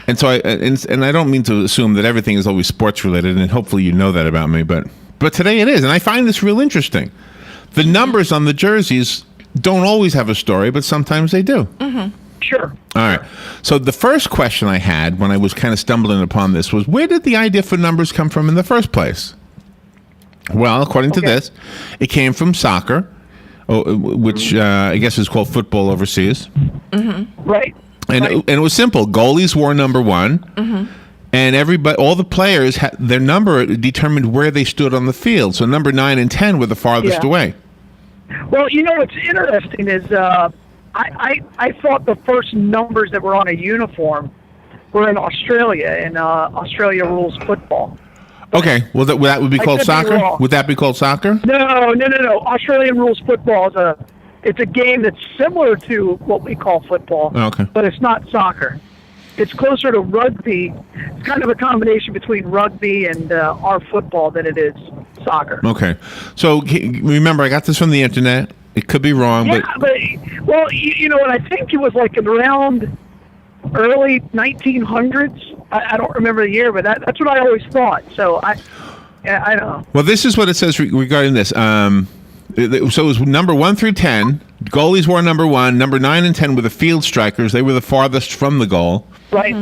And so I don't mean to assume that everything is always sports related, and hopefully you know that about me, but today it is, and I find this real interesting. The numbers on the jerseys don't always have a story, but sometimes they do. Mm-hmm. Sure. All right. So the first question I had when I was kind of stumbling upon this was, where did the idea for numbers come from in the first place? Well, according to this, it came from soccer, which I guess is called football overseas. Mm-hmm. Right. And it was simple. Goalies wore number 1, and all the players had their number determined where they stood on the field. So number 9 and 10 were the farthest away. Well, what's interesting is I thought the first numbers that were on a uniform were in Australia, and Australia rules football. Okay, well that would be called soccer. Would that be called soccer? No. Australian rules football it's a game that's similar to what we call football. Okay. But it's not soccer. It's closer to rugby. It's kind of a combination between rugby and our football than it is soccer. Okay. So remember, I got this from the internet. It could be wrong, but well, you know what? I think it was like around early 1900s. I don't remember the year, but that's what I always thought. So I don't know. Well, this is what it says regarding this. So it was number 1 through 10. Goalies wore number 1. Number 9 and 10 were the field strikers. They were the farthest from the goal. Right.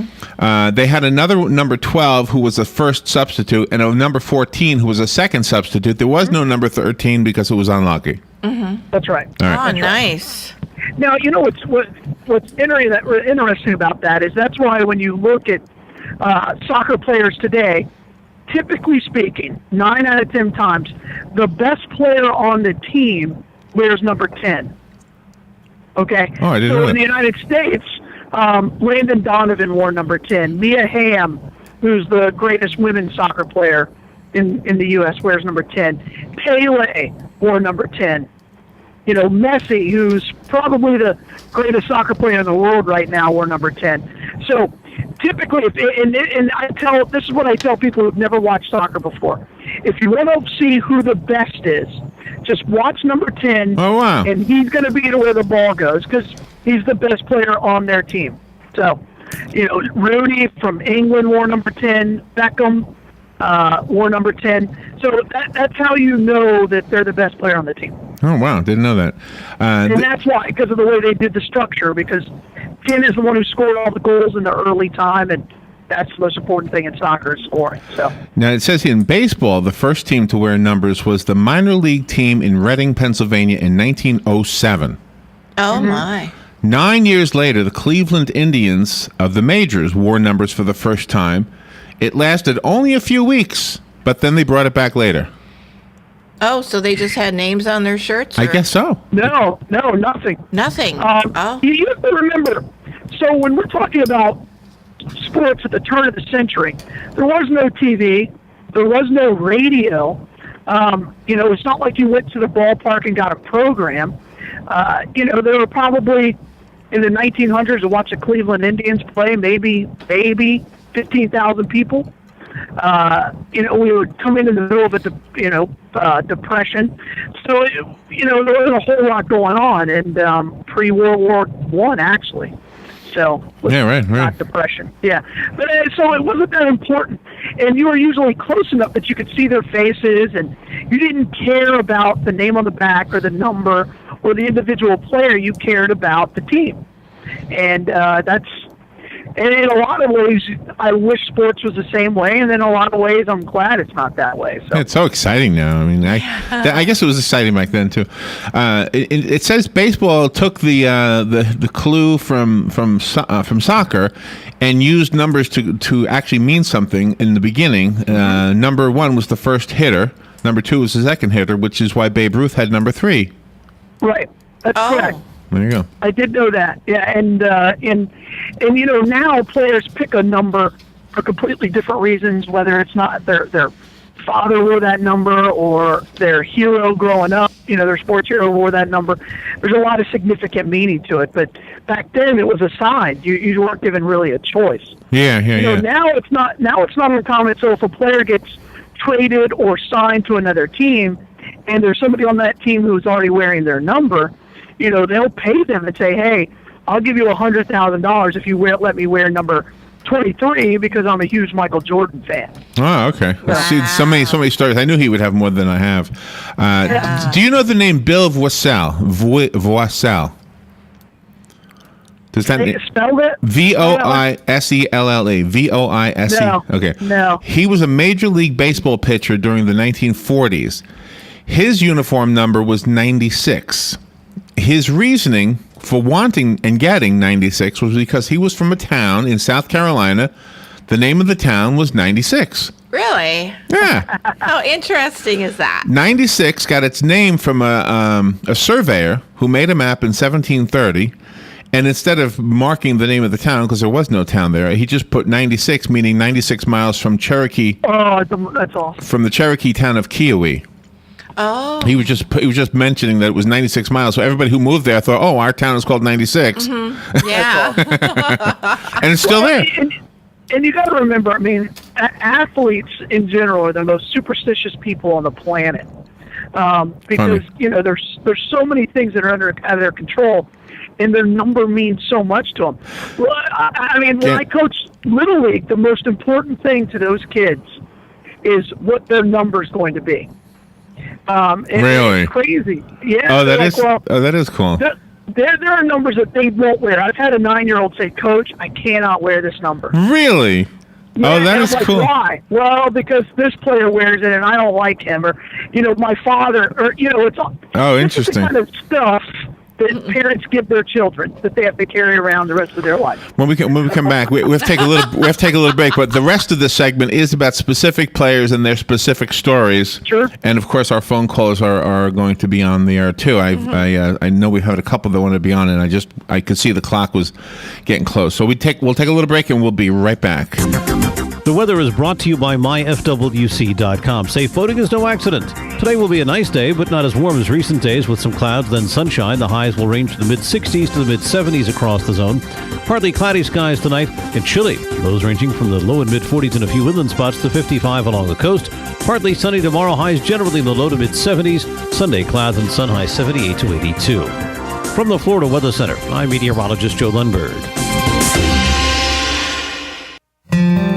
They had another number 12 who was the first substitute, and a number 14 who was a second substitute. There was no number 13 because it was unlucky. Mm-hmm. That's right. All right. Oh, nice. Now, what's interesting about that is that's why when you look at soccer players today, typically speaking, 9 out of 10 times, the best player on the team wears number 10. Okay? Oh, I didn't know that. In the United States, Landon Donovan wore number 10. Mia Hamm, who's the greatest women's soccer player in the U.S., wears number 10. Pele wore number 10. Messi, who's probably the greatest soccer player in the world right now, wore number 10. So typically, this is what I tell people who've never watched soccer before. If you want to see who the best is, just watch number 10. Oh, wow. And he's going to be where the ball goes because he's the best player on their team. So, Rooney from England wore number 10. Beckham wore number 10. So that's how you know that they're the best player on the team. Oh, wow. Didn't know that. And that's why, because of the way they did the structure, because 10 is the one who scored all the goals in the early time, and that's the most important thing in soccer is scoring. So now it says in baseball, the first team to wear numbers was the minor league team in Reading, Pennsylvania in 1907. Oh, my. 9 years later, the Cleveland Indians of the majors wore numbers for the first time. It lasted only a few weeks, but then they brought it back later. Oh, so they just had names on their shirts? I guess so. No, nothing. Nothing. You have to remember, so when we're talking about sports at the turn of the century, there was no TV, there was no radio. It's not like you went to the ballpark and got a program. There were probably in the 1900s to watch the Cleveland Indians play, maybe 15,000 people. We would come in the middle of a depression. So, there was a whole lot going on, and pre-World War I, actually. So, not depression. Yeah. But so it wasn't that important. And you were usually close enough that you could see their faces, and you didn't care about the name on the back or the number or the individual player. You cared about the team. And and in a lot of ways, I wish sports was the same way, and in a lot of ways, I'm glad it's not that way. So. It's so exciting now. I mean, I guess it was exciting back then too. It says baseball took the clue from soccer and used numbers to actually mean something in the beginning. Number 1 was the first hitter. Number 2 was the second hitter, which is why Babe Ruth had number 3. Right. That's correct. There you go. I did know that. Yeah, and now players pick a number for completely different reasons, whether it's not their father wore that number or their hero growing up, their sports hero wore that number. There's a lot of significant meaning to it, but back then it was assigned. You weren't given really a choice. Yeah. Now it's not uncommon. So if a player gets traded or signed to another team, and there's somebody on that team who's already wearing their number, they'll pay them and say, hey, I'll give you $100,000 if you let me wear number 23 because I'm a huge Michael Jordan fan. Oh, okay. See, so many stories. I knew he would have more than I have. Do you know the name Bill Voissel? Does that spell it? Voisselle. Voise. No. Okay. No. He was a Major League Baseball pitcher during the 1940s. His uniform number was 96. His reasoning for wanting and getting 96 was because he was from a town in South Carolina. The name of the town was 96. Really? Yeah. How interesting is that? 96 got its name from a surveyor who made a map in 1730. And instead of marking the name of the town, because there was no town there, he just put 96, meaning 96 miles from Cherokee. Oh, that's all. From the Cherokee town of Kiowee. Oh. He was just mentioning that it was 96 miles. So everybody who moved there thought, oh, our town is called 96. Mm-hmm. Yeah. And it's still there. And you got to remember, I mean, athletes in general are the most superstitious people on the planet. Because, there's so many things that are out of their control. And their number means so much to them. Well, I mean, when I coach Little League, the most important thing to those kids is what their number is going to be. Really? It's crazy. Yeah. Oh, that is cool. There are numbers that they won't wear. I've had a 9-year-old say, Coach, I cannot wear this number. Really? Yeah, that is cool. Why? Well, because this player wears it and I don't like him. Or, my father. Or, it's all. Oh, interesting. This is the kind of stuff that parents give their children that they have to carry around the rest of their life. When we come back, we have to take a little break. But the rest of this segment is about specific players and their specific stories. Sure. And of course, our phone calls are going to be on the air too. I know we had a couple that want to be on, and I could see the clock was getting close. So we'll take a little break, and we'll be right back. The weather is brought to you by myfwc.com. Safe boating is no accident. Today will be a nice day, but not as warm as recent days with some clouds, then sunshine. The highs will range from the mid-60s to the mid-70s across the zone. Partly cloudy skies tonight and chilly. Lows ranging from the low and mid-40s in a few inland spots to 55 along the coast. Partly sunny tomorrow, highs generally in the low to mid-70s. Sunday, clouds and sun high 78 to 82. From the Florida Weather Center, I'm meteorologist Joe Lundberg.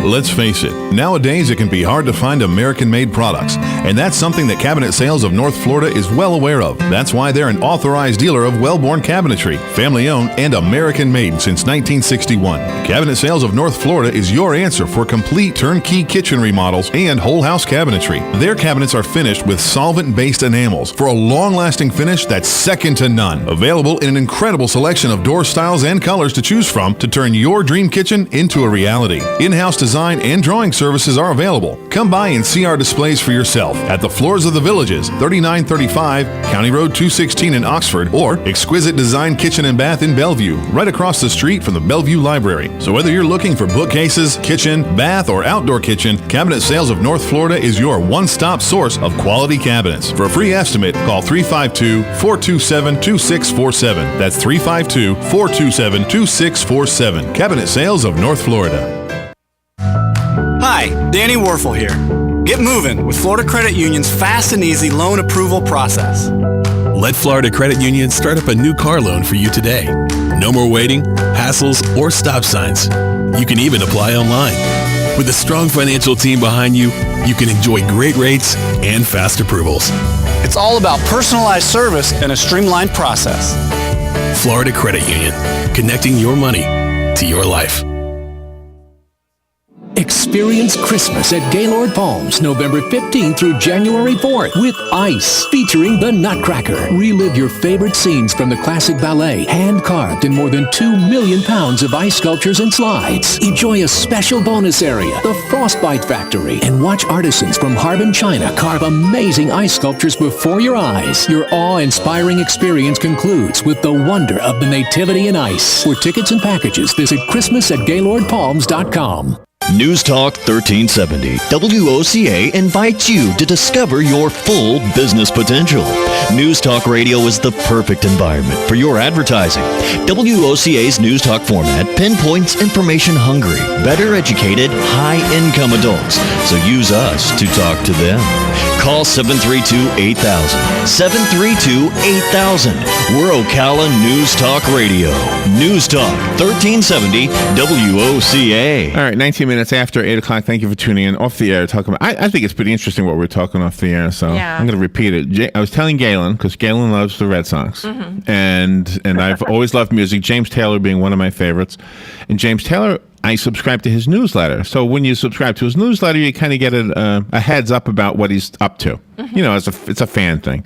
Let's face it, nowadays it can be hard to find American-made products, and that's something that Cabinet Sales of North Florida is well aware of. That's why they're an authorized dealer of Wellborn Cabinetry, family-owned and American-made since 1961. Cabinet Sales of North Florida is your answer for complete turnkey kitchen remodels and whole-house cabinetry. Their cabinets are finished with solvent-based enamels for a long-lasting finish that's second to none. Available in an incredible selection of door styles and colors to choose from to turn your dream kitchen into a reality. In-house design and drawing services are available. Come by and see our displays for yourself at the Floors of the Villages, 3935 County Road 216 in Oxford, or Exquisite Design Kitchen and Bath in Bellevue, right across the street from the Bellevue Library. So whether you're looking for bookcases, kitchen, bath, or outdoor kitchen, Cabinet Sales of North Florida is your one-stop source of quality cabinets. For a free estimate, call 352-427-2647. That's 352-427-2647. Cabinet Sales of North Florida. Hi, Danny Werfel here. Get moving with Florida Credit Union's fast and easy loan approval process. Let Florida Credit Union start up a new car loan for you today. No more waiting, hassles, or stop signs. You can even apply online. With a strong financial team behind you, you can enjoy great rates and fast approvals. It's all about personalized service and a streamlined process. Florida Credit Union, connecting your money to your life. Experience Christmas at Gaylord Palms, November 15th through January 4th with Ice, featuring the Nutcracker. Relive your favorite scenes from the classic ballet, hand-carved in more than 2 million pounds of ice sculptures and slides. Enjoy a special bonus area, the Frostbite Factory, and watch artisans from Harbin, China carve amazing ice sculptures before your eyes. Your awe-inspiring experience concludes with the wonder of the Nativity in Ice. For tickets and packages, visit christmasatgaylordpalms.com. News Talk 1370. WOCA invites you to discover your full business potential. News Talk Radio is the perfect environment for your advertising. WOCA's News Talk format pinpoints information-hungry, better educated, high-income adults. So use us to talk to them. Call 732-8000. 732-8000. We're Ocala News Talk Radio. News Talk 1370 WOCA. All right, 19 minutes after 8 o'clock. Thank you for tuning in. Off the air, talking about. I think it's pretty interesting what we're talking off the air, so I'm going to repeat it. I was telling Galen, because Galen loves the Red Sox, and I've always loved music, James Taylor being one of my favorites. And James Taylor, I subscribe to his newsletter. So when you subscribe to his newsletter, you kind of get a heads up about what he's up to. You know, it's a fan thing.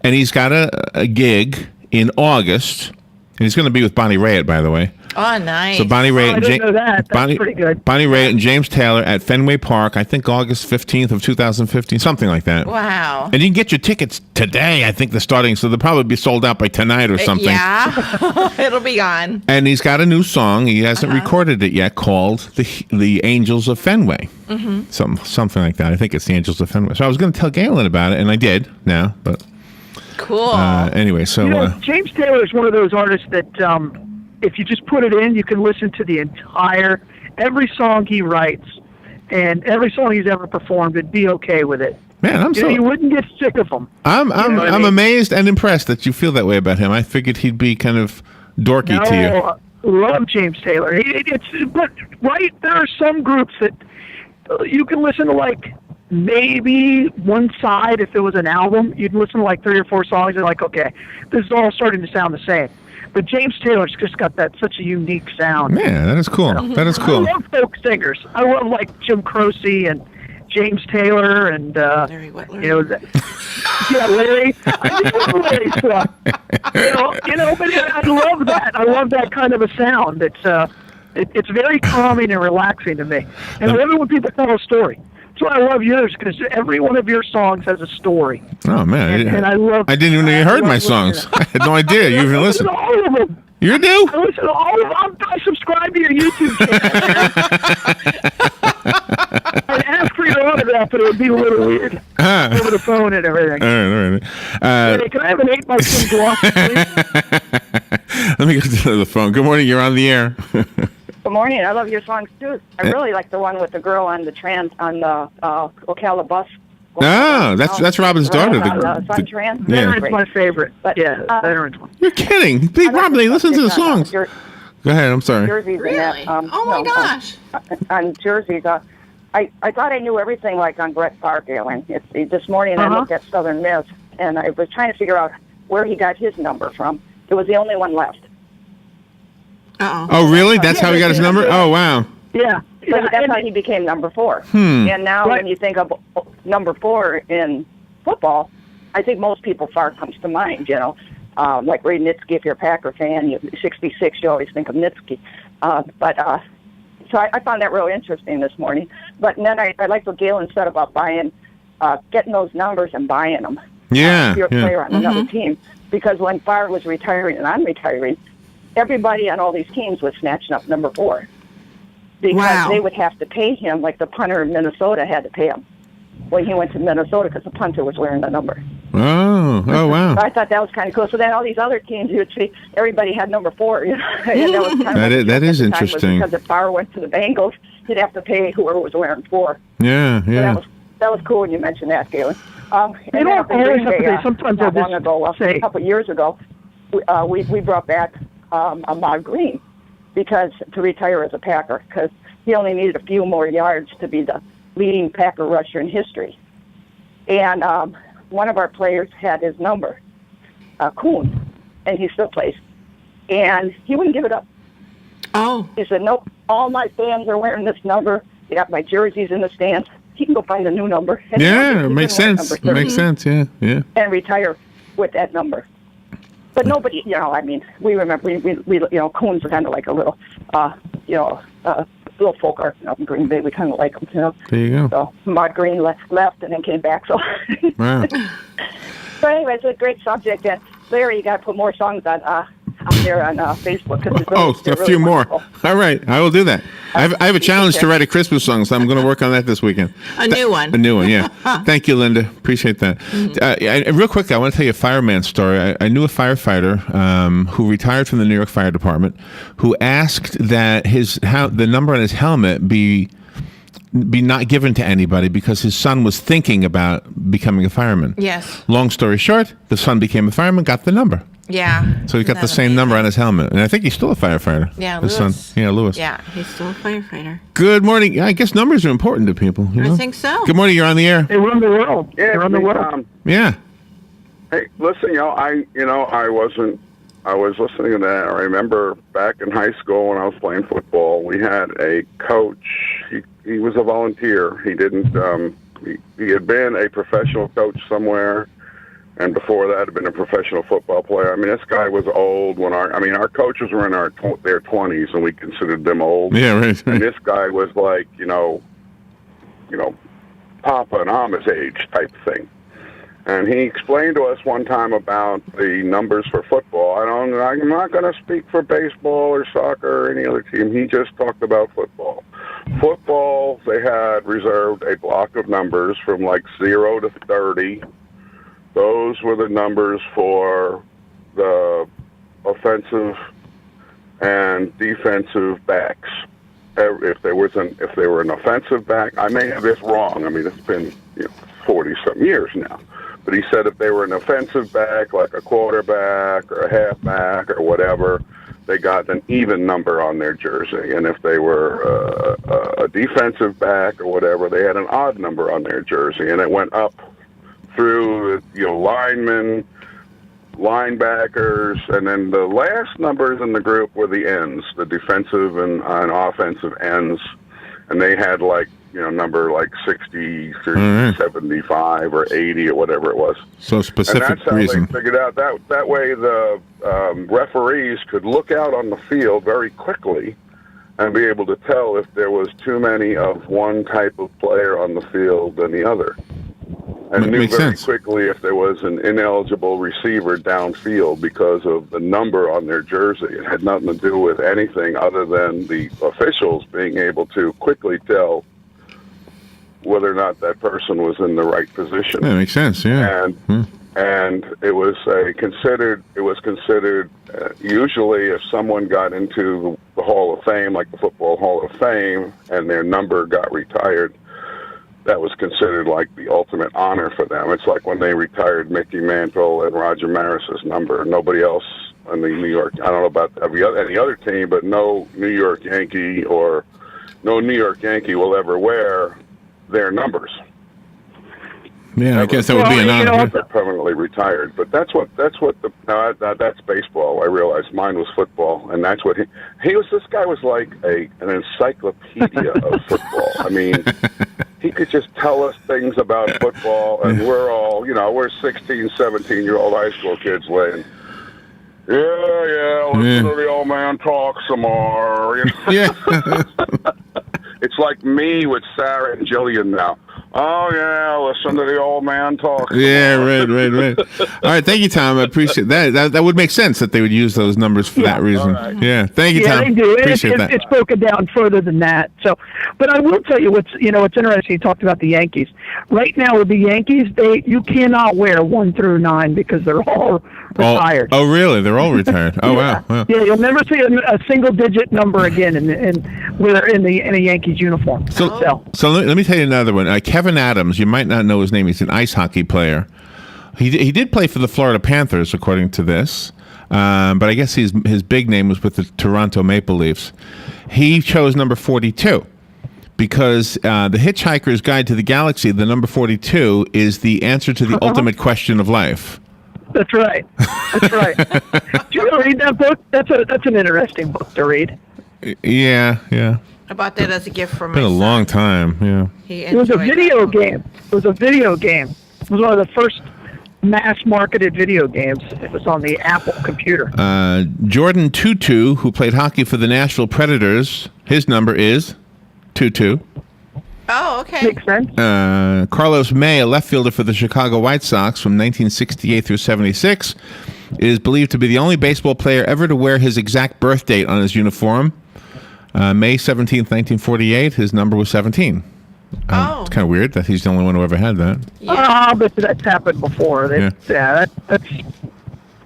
And he's got a gig in August, and he's going to be with Bonnie Raitt, by the way. Oh, nice. So Bonnie Raitt, I didn't know that. That's pretty good. Bonnie Raitt and James Taylor at Fenway Park, I think August 15th of 2015, something like that. Wow. And you can get your tickets today, I think they're starting, so they'll probably be sold out by tonight or something. Yeah, it'll be gone. And he's got a new song, he hasn't recorded it yet, called The Angels of Fenway. Something like that. I think it's The Angels of Fenway. So I was going to tell Galen about it, and I did now, but... Cool. Anyway, so... James Taylor is one of those artists that... if you just put it in, you can listen to every song he writes and every song he's ever performed and be okay with it. Man, you wouldn't get sick of him. I'm amazed and impressed that you feel that way about him. I figured he'd be kind of dorky to you. Love James Taylor. But there are some groups that you can listen to, like maybe one side. If it was an album, you'd listen to like 3 or 4 songs and like, okay, this is all starting to sound the same. But James Taylor's just got such a unique sound. Yeah, that is cool. That is cool. I love folk singers. I love like Jim Croce and James Taylor and Larry Whitler. Larry. I love Larry stuff. But I love that. I love that kind of a sound. It's very calming and relaxing to me. And I love it when people tell a story. That's why I love yours, because every one of your songs has a story. Oh, man. And I love... I didn't even know you heard my songs. I had no idea you even listened. I listen to all of them. You do? I listen to all of them. I subscribe to your YouTube channel. I'd ask for your autograph, but it would be a little weird. Over the phone and everything. All right. Hey, can I have an 8x10 gloss, please? Let me go to the phone. Good morning. You're on the air. Good morning. I love your songs too. I really like the one with the girl on the Ocala bus. Oh, that's Robin's daughter. Sun Tran. Veteran's my favorite. But Veteran's one. You're kidding. Big Robin, they listen to the songs. Go ahead. I'm sorry. Jerseys really? Oh my gosh. On jerseys, I thought I knew everything like on Brett Park, Ellen. This morning I looked at Southern Miss and I was trying to figure out where he got his number from. It was the only one left. Oh, really? That's how he got his number? Oh, wow. Yeah. That's how he became number 4. And now when you think of number 4 in football, I think most people far comes to mind, like Ray Nitschke, if you're a Packer fan, 66, you always think of Nitschke. So I found that real interesting this morning. But then I like what Galen said about getting those numbers and buying them. If you're a player on another team. Because when Favre was retiring and I'm retiring, everybody on all these teams was snatching up number 4 because they would have to pay him like the punter in Minnesota had to pay him when he went to Minnesota because the punter was wearing the number. Oh, wow. I thought that was kind of cool. So then all these other teams, you would see everybody had number 4. And that was kind of that is interesting. Because if Favre went to the Bengals, he'd have to pay whoever was wearing 4. Yeah. So that was cool when you mentioned that, Galen. Sometimes not long ago, a couple of years ago, we brought back Ahmad Green to retire as a Packer because he only needed a few more yards to be the leading Packer rusher in history. And one of our players had his number, Kuhn, and he still plays. And he wouldn't give it up. Oh. He said, nope, all my fans are wearing this number. They got my jerseys in the stands. He can go find a new number. Yeah, it makes sense. It makes sense, yeah. And retire with that number. But nobody, we remember, Coons are kind of like a little, little folk art up in Green Bay. We kind of like them, There you go. So Ahmad Green left and then came back. So. Wow. But anyway, it's a great subject. And Larry, you got to put more songs on out there on Facebook. A few more. All right, I will do that. I have a challenge to write a Christmas song, so I'm going to work on that this weekend. A new one. A new one, yeah. Thank you, Linda. Appreciate that. Real quick, I want to tell you a fireman story. I knew a firefighter who retired from the New York Fire Department who asked that the number on his helmet be not given to anybody because his son was thinking about becoming a fireman. Yes. Long story short, the son became a fireman, got the number. Yeah. So he got the same number on his helmet. And I think he's still a firefighter. Yeah, his Lewis. son. Yeah, Lewis. Yeah, he's still a firefighter. Good morning. I guess numbers are important to people. You know? I think so. Good morning. You're on the air. They run the world. Yeah, they run the world. Yeah. Hey, listen, I was listening to that. I remember back in high school when I was playing football, we had a coach. He was a volunteer. He didn't. He had been a professional coach somewhere, and before that, had been a professional football player. I mean, this guy was old when our coaches were in their 20s, and we considered them old. Yeah, right. And this guy was like, Papa and I'm his age type thing. And he explained to us one time about the numbers for football. I'm not going to speak for baseball or soccer or any other team. He just talked about football. Football, they had reserved a block of numbers from like 0 to 30. Those were the numbers for the offensive and defensive backs. If they were an offensive back, I may have this wrong. I mean, it's been 40-some years now. But he said if they were an offensive back, like a quarterback or a halfback or whatever, they got an even number on their jersey. And if they were a defensive back or whatever, they had an odd number on their jersey. And it went up through linemen, linebackers, and then the last numbers in the group were the ends, the defensive and offensive ends. And they had number like 60 through 75 or 80 or whatever it was. So specific and that's how reason. they figured out that way the referees could look out on the field very quickly and be able to tell if there was too many of one type of player on the field than the other. And knew very quickly if there was an ineligible receiver downfield because of the number on their jersey. It had nothing to do with anything other than the officials being able to quickly tell whether or not that person was in the right position. That makes sense, yeah. And it was considered usually if someone got into the Hall of Fame, like the Football Hall of Fame, and their number got retired, that was considered like the ultimate honor for them. It's like when they retired Mickey Mantle and Roger Maris's number. Nobody else in the New York, I don't know about any other team, but no New York Yankee will ever wear their numbers. Yeah, I guess that would be an honor. They're permanently retired, but that's baseball. I realized mine was football, and that's what he was. This guy was like an encyclopedia of football. I mean, he could just tell us things about football, and we're all, we're 16, 17-year-old high school kids laying. Listen to the old man talk some more. Yeah. It's like me with Sarah and Jillian now. Oh, yeah, listen to the old man talk. Yeah, right. All right, thank you, Tom. I appreciate that. That would make sense that they would use those numbers for that reason. Right. Yeah, thank you, Tom. Yeah, they do. Appreciate that. It's broken down further than that. So, but I will tell you what's interesting. You talked about the Yankees. Right now with the Yankees, you cannot wear 1 through 9 because they're all retired. Oh, really? They're all retired. Oh, wow. Yeah, you'll never see a single-digit number again in a Yankees uniform. So let me tell you another one. Kevin Adams, you might not know his name. He's an ice hockey player. He did play for the Florida Panthers, according to this. But I guess his big name was with the Toronto Maple Leafs. He chose number 42 because the Hitchhiker's Guide to the Galaxy, the number 42, is the answer to the ultimate question of life. That's right. Did you ever read that book? That's an interesting book to read. Yeah. I bought that as a gift from my son. It's been a long time, yeah. It was a video game. It was one of the first mass-marketed video games. It was on the Apple computer. Jordan Tutu, who played hockey for the Nashville Predators, his number is 22. Oh, okay. Makes sense. Carlos May, a left fielder for the Chicago White Sox from 1968 through 76, is believed to be the only baseball player ever to wear his exact birth date on his uniform. May 17th, 1948, his number was 17. It's kind of weird that he's the only one who ever had that. But that's happened before. That's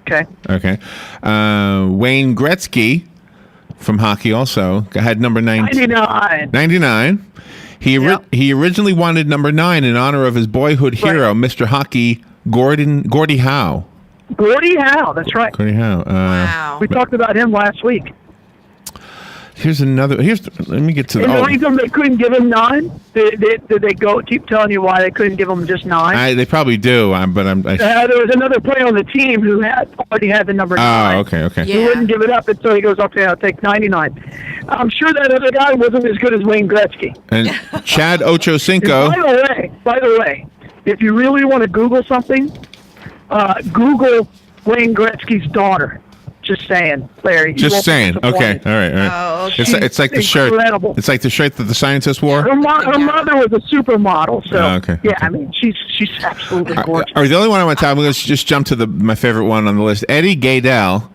okay. Okay. Wayne Gretzky from hockey also had number 99. 99. He originally wanted number 9 in honor of his boyhood hero, Mr. Hockey Gordie Howe. Gordie Howe, that's right. Gordie Howe. Wow. We talked about him last week. Let me get to the reason they couldn't give him 9? Did they keep telling you why they couldn't give him just 9? They probably do, but there was another player on the team who already had the number 9. Oh, okay. He wouldn't give it up until he goes, okay, I'll take 99. I'm sure that other guy wasn't as good as Wayne Gretzky. And Chad Ochocinco. By the way, if you really want to Google something, Google Wayne Gretzky's daughter. Just saying, Larry. Just saying. Okay. All right. Oh, okay. It's like the shirt. It's like the shirt that the scientists wore. Her mother was a supermodel, so okay. Yeah. I mean, she's absolutely gorgeous. The only one I want to talk. I'm going to just jump to my favorite one on the list. Eddie Gaedel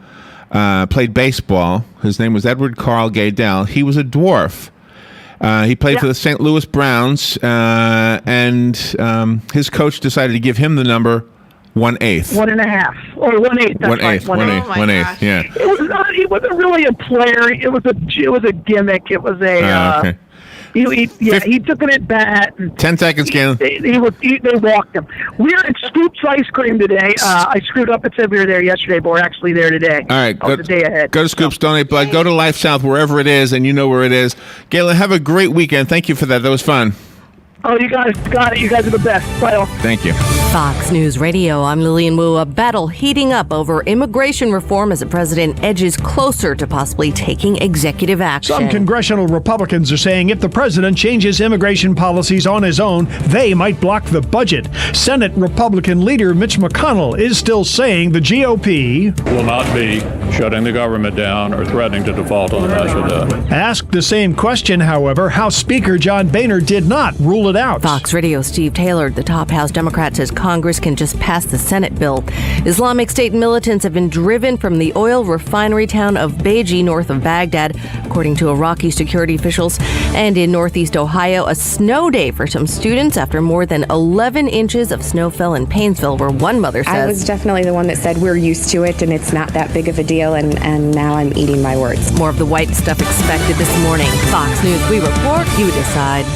played baseball. His name was Edward Carl Gaedel. He was a dwarf. He played for the St. Louis Browns, and his coach decided to give him the number 1/8. 1.5 or 1/8. That's 1/8. Right. 1/8. Yeah. It wasn't really a player. It was a gimmick. It was a. Okay. He took it at bat. 10 seconds, Galen. They walked him. We're at Scoops Ice Cream today. I screwed up and said we were there yesterday, but we're actually there today. All right. The day ahead. Go to Scoops, donate blood. Go to Life South, wherever it is, and you know where it is. Galen, have a great weekend. Thank you for that. That was fun. Oh, you guys got it. You guys are the best. Bye all. Thank you. Fox News Radio, I'm Lillian Wu. A battle heating up over immigration reform as the president edges closer to possibly taking executive action. Some congressional Republicans are saying if the president changes immigration policies on his own, they might block the budget. Senate Republican leader Mitch McConnell is still saying the GOP will not be shutting the government down or threatening to default on the national debt. Asked the same question, however, House Speaker John Boehner did not rule it out. Fox Radio Steve Taylor, the top House Democrat, says Congress can just pass the Senate bill. Islamic State militants have been driven from the oil refinery town of Beji, north of Baghdad, according to Iraqi security officials. And in northeast Ohio, a snow day for some students after more than 11 inches of snow fell in Painesville, where one mother says, I was definitely the one that said we're used to it and it's not that big of a deal, and now I'm eating my words. More of the white stuff expected this morning. Fox News, we report, you decide.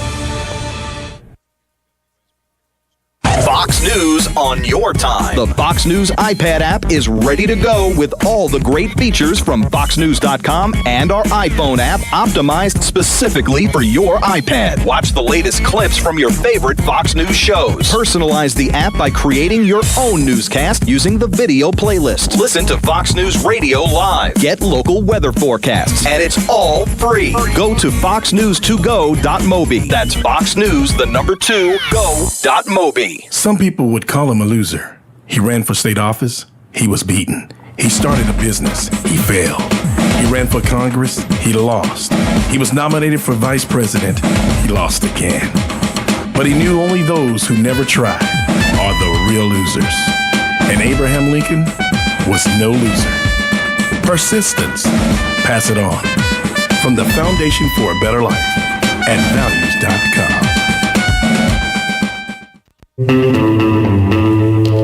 Fox News on your time. The Fox News iPad app is ready to go with all the great features from FoxNews.com and our iPhone app optimized specifically for your iPad. Watch the latest clips from your favorite Fox News shows. Personalize the app by creating your own newscast using the video playlist. Listen to Fox News Radio live. Get local weather forecasts. And it's all free. Go to foxnews2go.mobi. That's foxnews2go.mobi. Some people would call him a loser. He ran for state office. He was beaten. He started a business. He failed. He ran for Congress. He lost. He was nominated for vice president. He lost again. But he knew only those who never tried are the real losers. And Abraham Lincoln was no loser. Persistence. Pass it on. From the Foundation for a Better Life at values.com.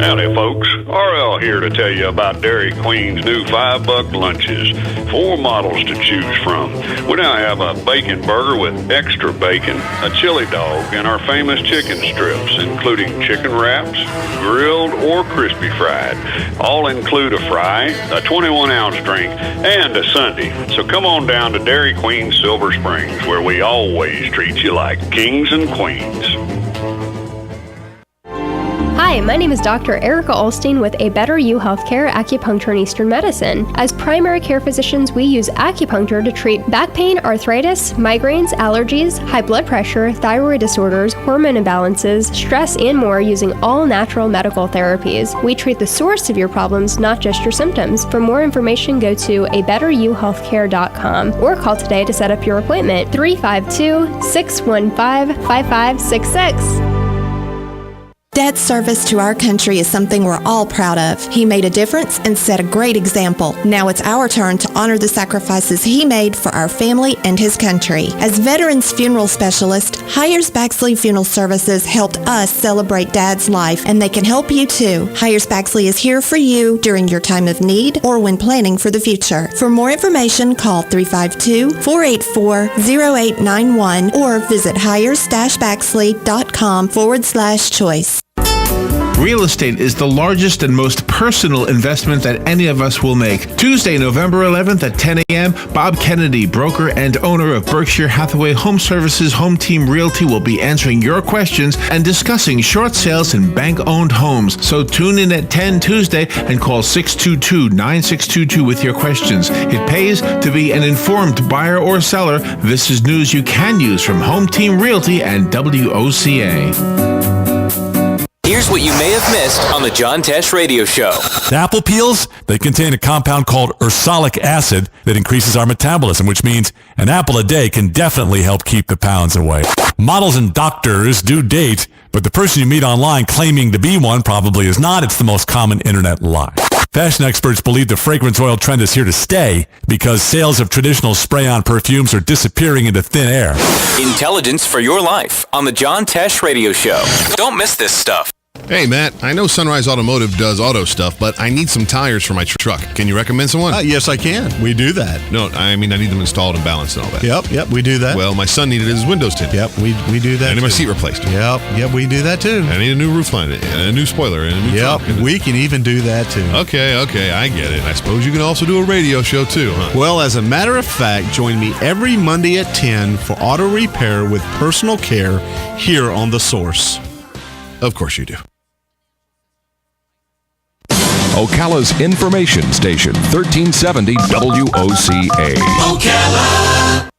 Howdy, folks. RL here to tell you about Dairy Queen's new $5 lunches. 4 models to choose from. We now have a bacon burger with extra bacon, a chili dog, and our famous chicken strips, including chicken wraps, grilled or crispy fried. All include a fry, a 21-ounce drink, and a sundae. So come on down to Dairy Queen Silver Springs, where we always treat you like kings and queens. Hi, my name is Dr. Erica Olstein with A Better You Healthcare Acupuncture and Eastern Medicine. As primary care physicians, we use acupuncture to treat back pain, arthritis, migraines, allergies, high blood pressure, thyroid disorders, hormone imbalances, stress, and more using all natural medical therapies. We treat the source of your problems, not just your symptoms. For more information, go to abetteryouhealthcare.com or call today to set up your appointment. 352-615-5566. Dad's service to our country is something we're all proud of. He made a difference and set a great example. Now it's our turn to honor the sacrifices he made for our family and his country. As Veterans Funeral Specialist, Hires-Baxley Funeral Services helped us celebrate Dad's life, and they can help you too. Hires-Baxley is here for you during your time of need or when planning for the future. For more information, call 352-484-0891 or visit hires-baxley.com/choice. Real estate is the largest and most personal investment that any of us will make. Tuesday, November 11th at 10 a.m., Bob Kennedy, broker and owner of Berkshire Hathaway Home Services Home Team Realty, will be answering your questions and discussing short sales and bank-owned homes. So tune in at 10 Tuesday and call 622-9622 with your questions. It pays to be an informed buyer or seller. This is news you can use from Home Team Realty and WOCA. Here's what you may have missed on the John Tesh Radio Show. The apple peels, they contain a compound called ursolic acid that increases our metabolism, which means an apple a day can definitely help keep the pounds away. Models and doctors do date, but the person you meet online claiming to be one probably is not. It's the most common internet lie. Fashion experts believe the fragrance oil trend is here to stay because sales of traditional spray-on perfumes are disappearing into thin air. Intelligence for your life on the John Tesh Radio Show. Don't miss this stuff. Hey, Matt, I know Sunrise Automotive does auto stuff, but I need some tires for my truck. Can you recommend someone? Yes, I can. We do that. No, I mean, I need them installed and balanced and all that. Yep, we do that. Well, my son needed his windows tinted. Yep, we do that. I need my seat replaced. Yep, we do that too. I need a new roof line, and a new spoiler, and a new trunk. We can even do that too. Okay, I get it. I suppose you can also do a radio show too, huh? Well, as a matter of fact, join me every Monday at 10 for auto repair with personal care here on The Source. Of course you do. Ocala's information station, 1370 WOCA. Ocala.